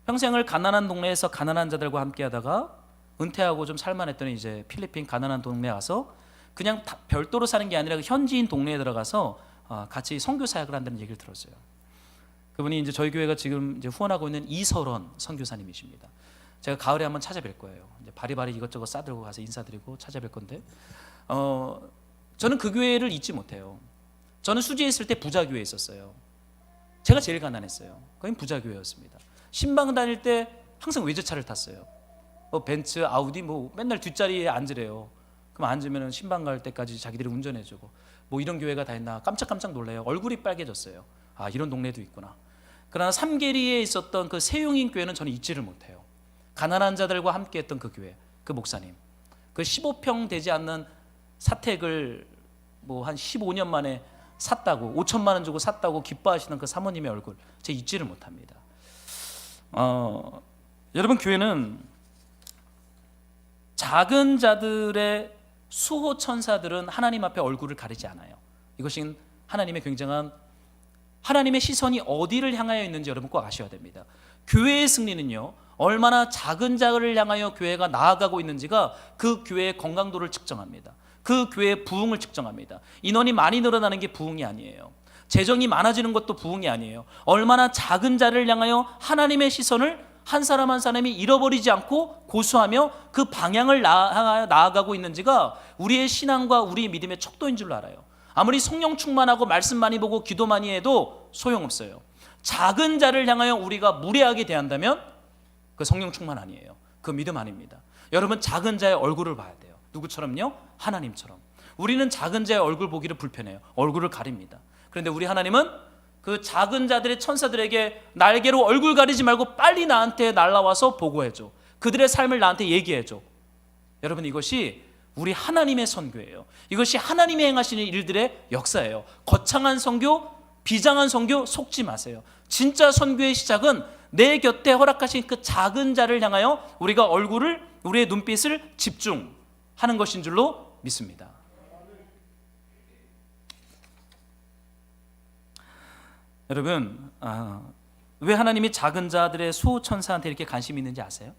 평생을 가난한 동네에서 가난한 자들과 함께하다가 은퇴하고 좀 살만했더니 이제 필리핀 가난한 동네에 와서 그냥 별도로 사는 게 아니라 현지인 동네에 들어가서 같이 선교 사역을 한다는 얘기를 들었어요. 그분이 이제 저희 교회가 지금 이제 후원하고 있는 이설원 선교사님이십니다. 제가 가을에 한번 찾아뵐 거예요. 이제 바리바리 이것저것 싸들고 가서 인사드리고 찾아뵐 건데, 저는 그 교회를 잊지 못해요. 저는 수지에 있을 때 부자 교회에 있었어요. 제가 제일 가난했어요. 거긴 부자 교회였습니다. 신방 다닐 때 항상 외제차를 탔어요. 벤츠, 아우디 뭐 맨날 뒷자리에 앉으래요. 그럼 앉으면 신방 갈 때까지 자기들이 운전해주고 뭐 이런 교회가 다 있나 깜짝깜짝 놀래요. 얼굴이 빨개졌어요. 아, 이런 동네도 있구나. 그러나 삼계리에 있었던 그 세용인 교회는 저는 잊지를 못해요. 가난한 자들과 함께했던 그 교회, 그 목사님, 그 15평 되지 않는 사택을 뭐 한 15년 만에 샀다고 5천만 원 주고 샀다고 기뻐하시는 그 사모님의 얼굴 제가 잊지를 못합니다. 여러분, 교회는 작은 자들의 수호 천사들은 하나님 앞에 얼굴을 가리지 않아요. 이것이 하나님의 굉장한 하나님의 시선이 어디를 향하여 있는지 여러분 꼭 아셔야 됩니다. 교회의 승리는요, 얼마나 작은 자를 향하여 교회가 나아가고 있는지가 그 교회의 건강도를 측정합니다. 그 교회의 부흥을 측정합니다. 인원이 많이 늘어나는 게 부흥이 아니에요. 재정이 많아지는 것도 부흥이 아니에요. 얼마나 작은 자를 향하여 하나님의 시선을 한 사람 한 사람이 잃어버리지 않고 고수하며 그 방향을 향하여 나아가고 있는지가 우리의 신앙과 우리의 믿음의 척도인 줄 알아요. 아무리 성령 충만하고 말씀 많이 보고 기도 많이 해도 소용없어요. 작은 자를 향하여 우리가 무례하게 대한다면 그 성령 충만 아니에요. 그 믿음 아닙니다. 여러분, 작은 자의 얼굴을 봐야 돼요. 누구처럼요? 하나님처럼. 우리는 작은 자의 얼굴 보기를 불편해요. 얼굴을 가립니다. 그런데 우리 하나님은 그 작은 자들의 천사들에게 날개로 얼굴 가리지 말고 빨리 나한테 날아와서 보고해줘. 그들의 삶을 나한테 얘기해줘. 여러분, 이것이 우리 하나님의 선교예요. 이것이 하나님이 행하시는 일들의 역사예요. 거창한 선교, 비장한 선교 속지 마세요. 진짜 선교의 시작은 내 곁에 허락하신 그 작은 자를 향하여 우리가 얼굴을, 우리의 눈빛을 집중하는 것인 줄로 믿습니다. 여러분, 왜 하나님이 작은 자들의 수호천사한테 이렇게 관심이 있는지 아세요?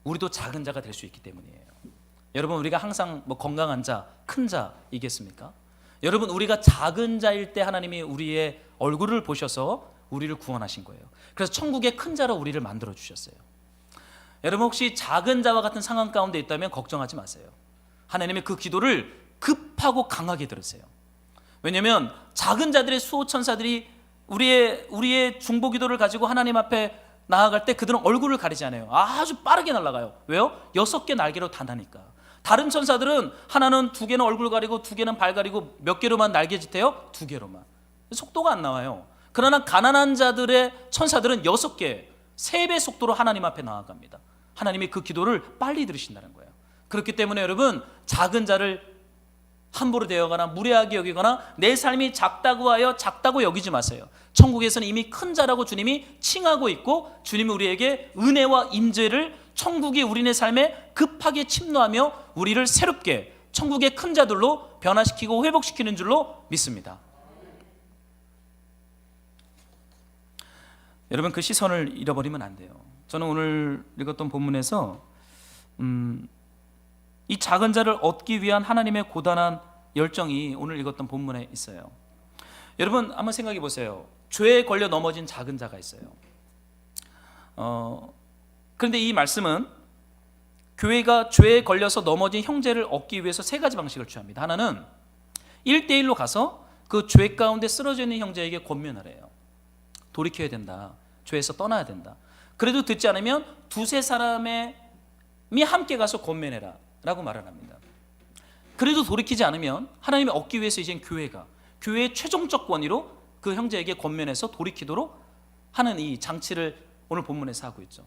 우리도 작은 자가 될 수 있기 때문이에요. 여러분, 우리가 항상 뭐 건강한 자, 큰 자이겠습니까? 여러분, 우리가 작은 자일 때 하나님이 우리의 얼굴을 보셔서 우리를 구원하신 거예요. 그래서 천국의 큰 자로 우리를 만들어 주셨어요. 여러분, 혹시 작은 자와 같은 상황 가운데 있다면 걱정하지 마세요. 하나님의 그 기도를 급하고 강하게 들으세요. 왜냐하면 작은 자들의 수호천사들이 우리의 중보 기도를 가지고 하나님 앞에 나아갈 때 그들은 얼굴을 가리지 않아요. 아주 빠르게 날아가요. 왜요? 6개 날개로 다 나니까. 다른 천사들은 하나는 2개는 얼굴 가리고 2개는 발 가리고 몇 개로만 날개짓해요? 2개로만. 속도가 안 나와요. 그러나 가난한 자들의 천사들은 6개, 3배 속도로 하나님 앞에 나아갑니다. 하나님이 그 기도를 빨리 들으신다는 거예요. 그렇기 때문에 여러분, 작은 자를 함부로 대하거나 무례하게 여기거나 내 삶이 작다고 하여 작다고 여기지 마세요. 천국에서는 이미 큰 자라고 주님이 칭하고 있고, 주님이 우리에게 은혜와 임재를 천국이 우리네 삶에 급하게 침노하며 우리를 새롭게 천국의 큰 자들로 변화시키고 회복시키는 줄로 믿습니다. 여러분, 그 시선을 잃어버리면 안 돼요. 저는 오늘 읽었던 본문에서 이 작은 자를 얻기 위한 하나님의 고단한 열정이 오늘 읽었던 본문에 있어요. 여러분, 한번 생각해 보세요. 죄에 걸려 넘어진 작은 자가 있어요. 그런데 이 말씀은 교회가 죄에 걸려서 넘어진 형제를 얻기 위해서 3가지 방식을 취합니다. 하나는 1대1로 가서 그 죄 가운데 쓰러져 있는 형제에게 권면하래요. 돌이켜야 된다. 죄에서 떠나야 된다. 그래도 듣지 않으면 2-3 사람이 함께 가서 권면해라 라고 말을 합니다. 그래도 돌이키지 않으면 하나님이 얻기 위해서 이젠 교회가 교회의 최종적 권위로 그 형제에게 권면해서 돌이키도록 하는 이 장치를 오늘 본문에서 하고 있죠.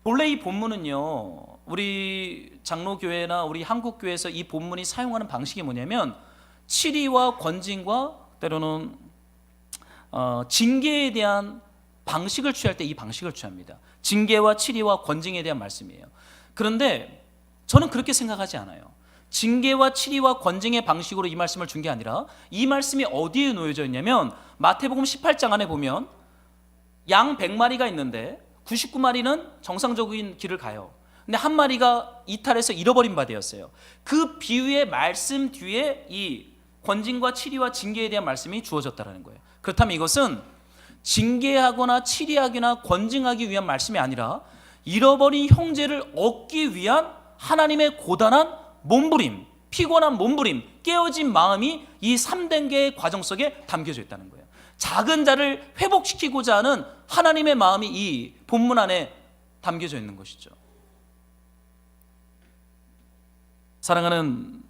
본래 이 본문은요, 우리 장로교회나 우리 한국교회에서 이 본문이 사용하는 방식이 뭐냐면 치리와 권징과 때로는 징계에 대한 방식을 취할 때 이 방식을 취합니다. 징계와 치리와 권징에 대한 말씀이에요. 그런데 저는 그렇게 생각하지 않아요. 징계와 치리와 권징의 방식으로 이 말씀을 준 게 아니라 이 말씀이 어디에 놓여져 있냐면 마태복음 18장 안에 보면 양 100마리가 있는데 99마리는 정상적인 길을 가요. 근데 한 마리가 이탈해서 잃어버린 바 되었어요. 그 비유의 말씀 뒤에 이 권징과 치리와 징계에 대한 말씀이 주어졌다는 거예요. 그렇다면 이것은 징계하거나 치리하거나 권징하기 위한 말씀이 아니라 잃어버린 형제를 얻기 위한 하나님의 고단한 몸부림, 피곤한 몸부림, 깨어진 마음이 이 3단계의 과정 속에 담겨져 있다는 거예요. 작은 자를 회복시키고자 하는 하나님의 마음이 이 본문 안에 담겨져 있는 것이죠. 사랑하는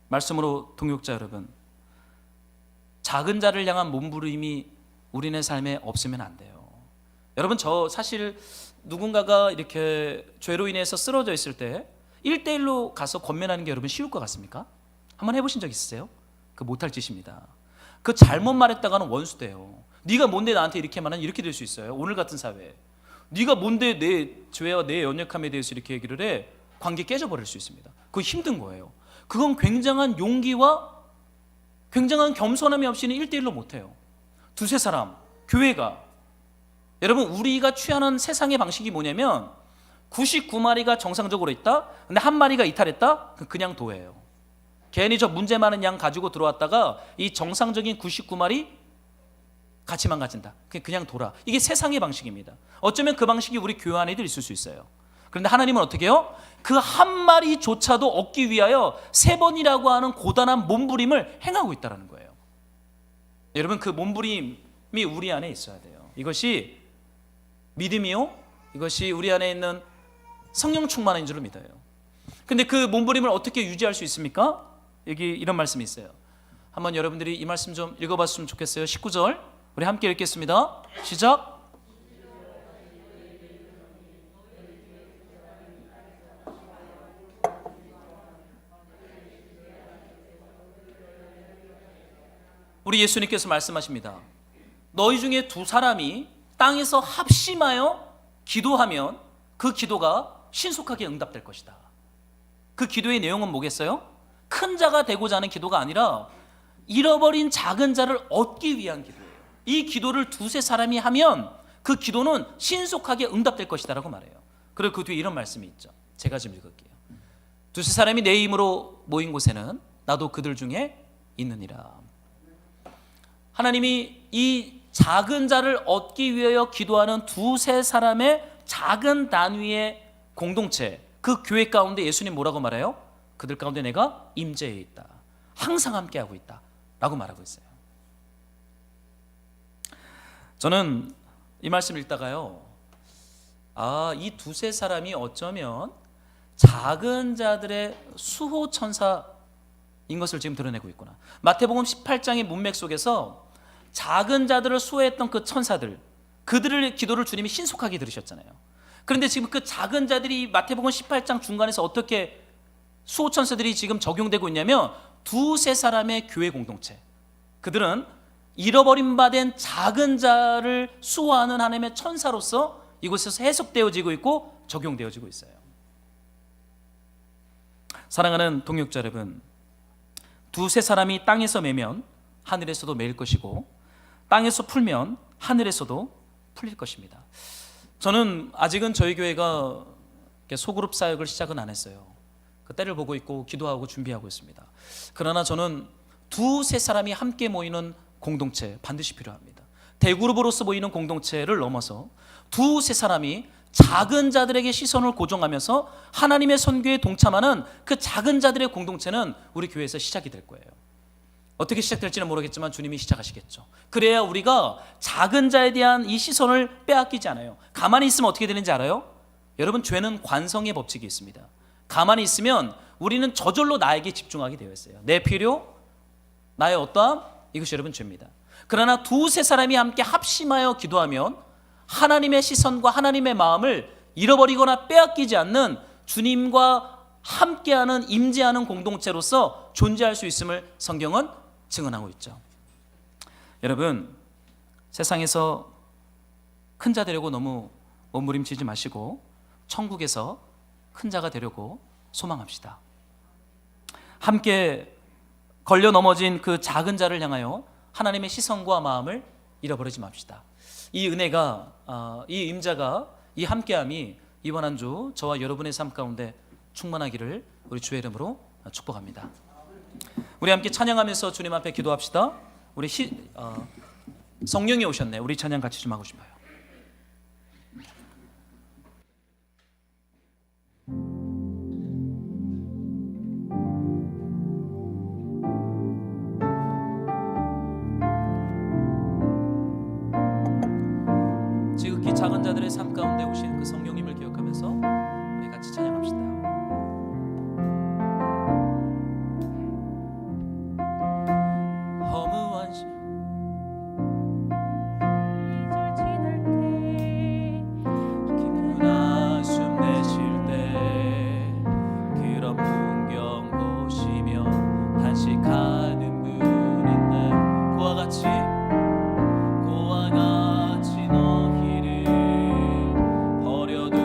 말씀으로 동역자 여러분, 작은 자를 향한 몸부림이 우리네 삶에 없으면 안 돼요. 여러분, 저 사실 누군가가 이렇게 죄로 인해서 쓰러져 있을 때 1대1로 가서 권면하는 게 여러분 쉬울 것 같습니까? 한번 해보신 적 있으세요? 그 못할 짓입니다. 그 잘못 말했다가는 원수 돼요. 네가 뭔데 나한테 이렇게 말하는, 이렇게 될 수 있어요. 오늘 같은 사회에 네가 뭔데 내 죄와 내 연약함에 대해서 이렇게 얘기를 해, 관계 깨져버릴 수 있습니다. 그거 힘든 거예요. 그건 굉장한 용기와 굉장한 겸손함이 없이는 1대1로 못해요. 2-3 사람, 교회가, 여러분, 우리가 취하는 세상의 방식이 뭐냐면 99마리가 정상적으로 있다, 근데 한 마리가 이탈했다? 그냥 도예요. 괜히 저 문제 많은 양 가지고 들어왔다가 이 정상적인 99마리 같이 망가진다. 그냥 돌아. 이게 세상의 방식입니다. 어쩌면 그 방식이 우리 교회 안에도 있을 수 있어요. 그런데 하나님은 어떻게 해요? 그 한 마리조차도 얻기 위하여 3번이라고 하는 고단한 몸부림을 행하고 있다는 거예요. 여러분, 그 몸부림이 우리 안에 있어야 돼요. 이것이 믿음이요, 이것이 우리 안에 있는 성령 충만인 줄로 믿어요. 근데 그 몸부림을 어떻게 유지할 수 있습니까? 여기 이런 말씀이 있어요. 한번 여러분들이 이 말씀 좀 읽어봤으면 좋겠어요. 19절 우리 함께 읽겠습니다. 시작. 우리 예수님께서 말씀하십니다. 너희 중에 2 사람이 땅에서 합심하여 기도하면 그 기도가 신속하게 응답될 것이다. 그 기도의 내용은 뭐겠어요? 큰 자가 되고자 하는 기도가 아니라 잃어버린 작은 자를 얻기 위한 기도예요. 이 기도를 2-3 사람이 하면 그 기도는 신속하게 응답될 것이다 라고 말해요. 그리고 그 뒤에 이런 말씀이 있죠. 제가 좀 읽을게요. 2-3 사람이 내 이름으로 모인 곳에는 나도 그들 중에 있느니라. 하나님이 이 작은 자를 얻기 위하여 기도하는 2-3 사람의 작은 단위의 공동체, 그 교회 가운데 예수님 뭐라고 말해요? 그들 가운데 내가 임재해 있다, 항상 함께하고 있다 라고 말하고 있어요. 저는 이 말씀을 읽다가요, 이 2-3 사람이 어쩌면 작은 자들의 수호 천사인 것을 지금 드러내고 있구나. 마태복음 18장의 문맥 속에서 작은 자들을 수호했던 그 천사들, 그들의 기도를 주님이 신속하게 들으셨잖아요. 그런데 지금 그 작은 자들이 마태복음 18장 중간에서 어떻게 수호 천사들이 지금 적용되고 있냐면 두세 사람의 교회 공동체, 그들은 잃어버림 받은 작은 자를 수호하는 하나님의 천사로서 이곳에서 해석되어지고 있고 적용되어지고 있어요. 사랑하는 동역자 여러분, 두세 사람이 땅에서 매면 하늘에서도 매일 것이고 땅에서 풀면 하늘에서도 풀릴 것입니다. 저는 아직은 저희 교회가 소그룹 사역을 시작은 안 했어요. 그 때를 보고 있고 기도하고 준비하고 있습니다. 그러나 저는 두세 사람이 함께 모이는 공동체 반드시 필요합니다. 대그룹으로서 모이는 공동체를 넘어서 두세 사람이 작은 자들에게 시선을 고정하면서 하나님의 선교에 동참하는 그 작은 자들의 공동체는 우리 교회에서 시작이 될 거예요. 어떻게 시작될지는 모르겠지만 주님이 시작하시겠죠. 그래야 우리가 작은 자에 대한 이 시선을 빼앗기지 않아요. 가만히 있으면 어떻게 되는지 알아요? 여러분, 죄는 관성의 법칙이 있습니다. 가만히 있으면 우리는 저절로 나에게 집중하게 되어 있어요. 내 필요, 나의 어떠함, 이것이 여러분 죄입니다. 그러나 두세 사람이 함께 합심하여 기도하면 하나님의 시선과 하나님의 마음을 잃어버리거나 빼앗기지 않는 주님과 함께하는 임재하는 공동체로서 존재할 수 있음을 성경은 증언하고 있죠. 여러분, 세상에서 큰 자 되려고 너무 몸부림치지 마시고 천국에서 큰 자가 되려고 소망합시다. 함께 걸려 넘어진 그 작은 자를 향하여 하나님의 시선과 마음을 잃어버리지 맙시다. 이 은혜가, 이 임자가, 이 함께함이 이번 한 주 저와 여러분의 삶 가운데 충만하기를 우리 주의 이름으로 축복합니다. 우리 함께 찬양하면서 주님 앞에 기도합시다. 우리 성령이 오셨네. 우리 찬양 같이 좀 하고 싶어요. 지극히 작은 자들의 삶 가운데 오신 그 성령님을 기억하면서 우리 같이 찬양합시다. 허무한 기쁜 한숨 내쉴 때 그런 풍경 보시며 탄식하는 분 있나요? 그와 같이 너희를 버려두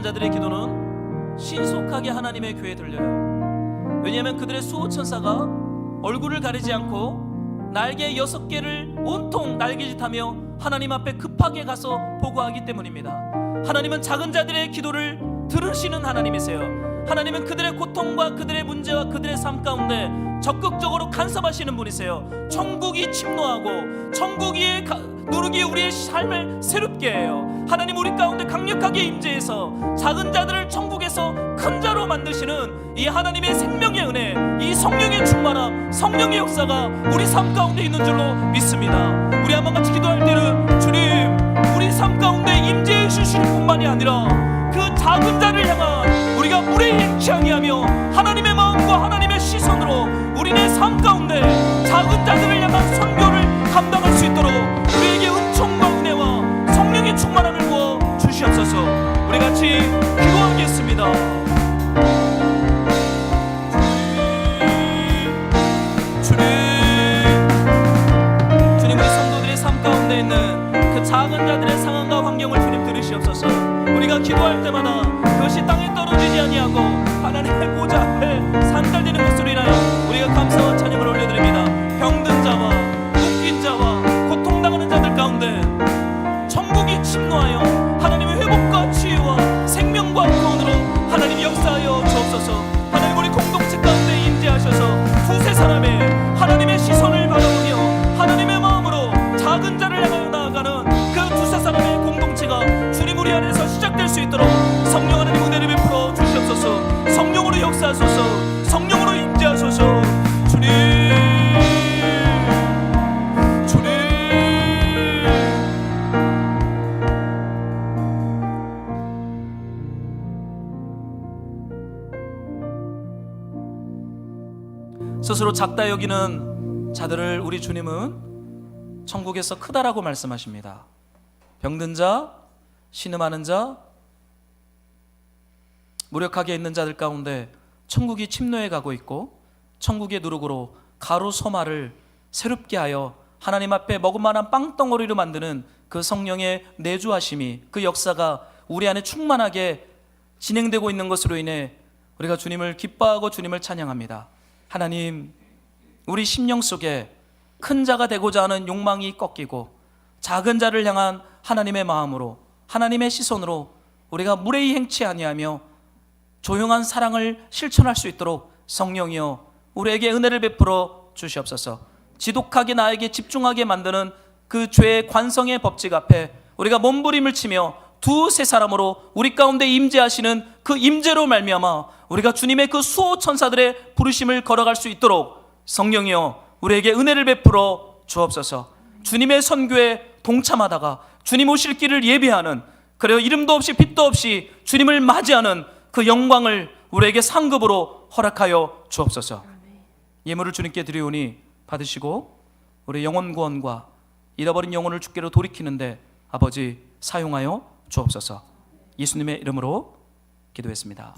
자들의 기도는 신속하게 하나님의 귀에 들려요. 왜냐하면 그들의 수호천사가 얼굴을 가리지 않고 날개 6개를 온통 날개짓하며 하나님 앞에 급하게 가서 보고하기 때문입니다. 하나님은 작은 자들의 기도를 들으시는 하나님이세요. 하나님은 그들의 고통과 그들의 문제와 그들의 삶 가운데 적극적으로 간섭하시는 분이세요. 천국이 침노하고 천국이 누르기에 우리의 삶을 새롭게 해요. 하나님 우리 가운데 강력하게 임재해서 작은 자들을 천국에서 큰 자로 만드시는 이 하나님의 생명의 은혜, 이 성령의 충만함, 성령의 역사가 우리 삶 가운데 있는 줄로 믿습니다. 우리 한번 같이 기도할 때는 주님, 우리 삶 가운데 임재해 주실 뿐만이 아니라 그 작은 자를 향한 우리가 무례히 향하며 하나님의 마음과 하나님의 시선으로 우리네 삶 가운데 작은 자들을 향한 선교를 감당할 수 있도록 우리에게 은총과 은혜와 성령의 충만함을 부어 주시옵소서. 우리 같이 기도하겠습니다. 주님, 우리 성도들의 삶 가운데 있는 그 작은 자들의 상황과 환경을 주님 들으시옵소서. 우리가 기도할 때마다 그것이 땅에 떨어지지 아니하고 하나님의 보좌 앞에 산달되는 것으로 인하여 우리가 감사와 찬양을 올려드립니다. 병든 자와 묶인 자와 고통당하는 자들 가운데 천국이 침노하여 하나님의 회복과 치유와 생명과 구원으로 하나님 역사하여 주옵소서. 하나님 우리 공동체 가운데 임재하셔서 두세 사람의 하나님의 시선을 바라보며 하나님의 마음으로 작은 자를 향하여 나아가는 그 두세 사람의 공동체가 주님 우리 안에서 시작될 수 있도록 성령 하나님 은혜를 베풀어 주시옵소서. 성령으로 역사하소서. 성령으로 임재하소서. 주님, 주님. 스스로 작다 여기는 자들을 우리 주님은 천국에서 크다라고 말씀하십니다. 병든 자, 신음하는 자, 무력하게 있는 자들 가운데 천국이 침노해 가고 있고 천국의 누룩으로 가루 소마를 새롭게 하여 하나님 앞에 먹을 만한 빵덩어리로 만드는 그 성령의 내주하심이, 그 역사가 우리 안에 충만하게 진행되고 있는 것으로 인해 우리가 주님을 기뻐하고 주님을 찬양합니다. 하나님, 우리 심령 속에 큰 자가 되고자 하는 욕망이 꺾이고 작은 자를 향한 하나님의 마음으로, 하나님의 시선으로 우리가 무례히 행치 아니하며 조용한 사랑을 실천할 수 있도록 성령이여 우리에게 은혜를 베풀어 주시옵소서. 지독하게 나에게 집중하게 만드는 그 죄의 관성의 법칙 앞에 우리가 몸부림을 치며 두세 사람으로 우리 가운데 임재하시는 그 임재로 말미암아 우리가 주님의 그 수호 천사들의 부르심을 걸어갈 수 있도록 성령이여 우리에게 은혜를 베풀어 주옵소서. 주님의 선교에 동참하다가 주님 오실 길을 예비하는, 그래요, 이름도 없이 빛도 없이 주님을 맞이하는 그 영광을 우리에게 상급으로 허락하여 주옵소서. 예물을 주님께 드리오니 받으시고 우리 영혼 구원과 잃어버린 영혼을 주께로 돌이키는데 아버지 사용하여 주옵소서. 예수님의 이름으로 기도했습니다.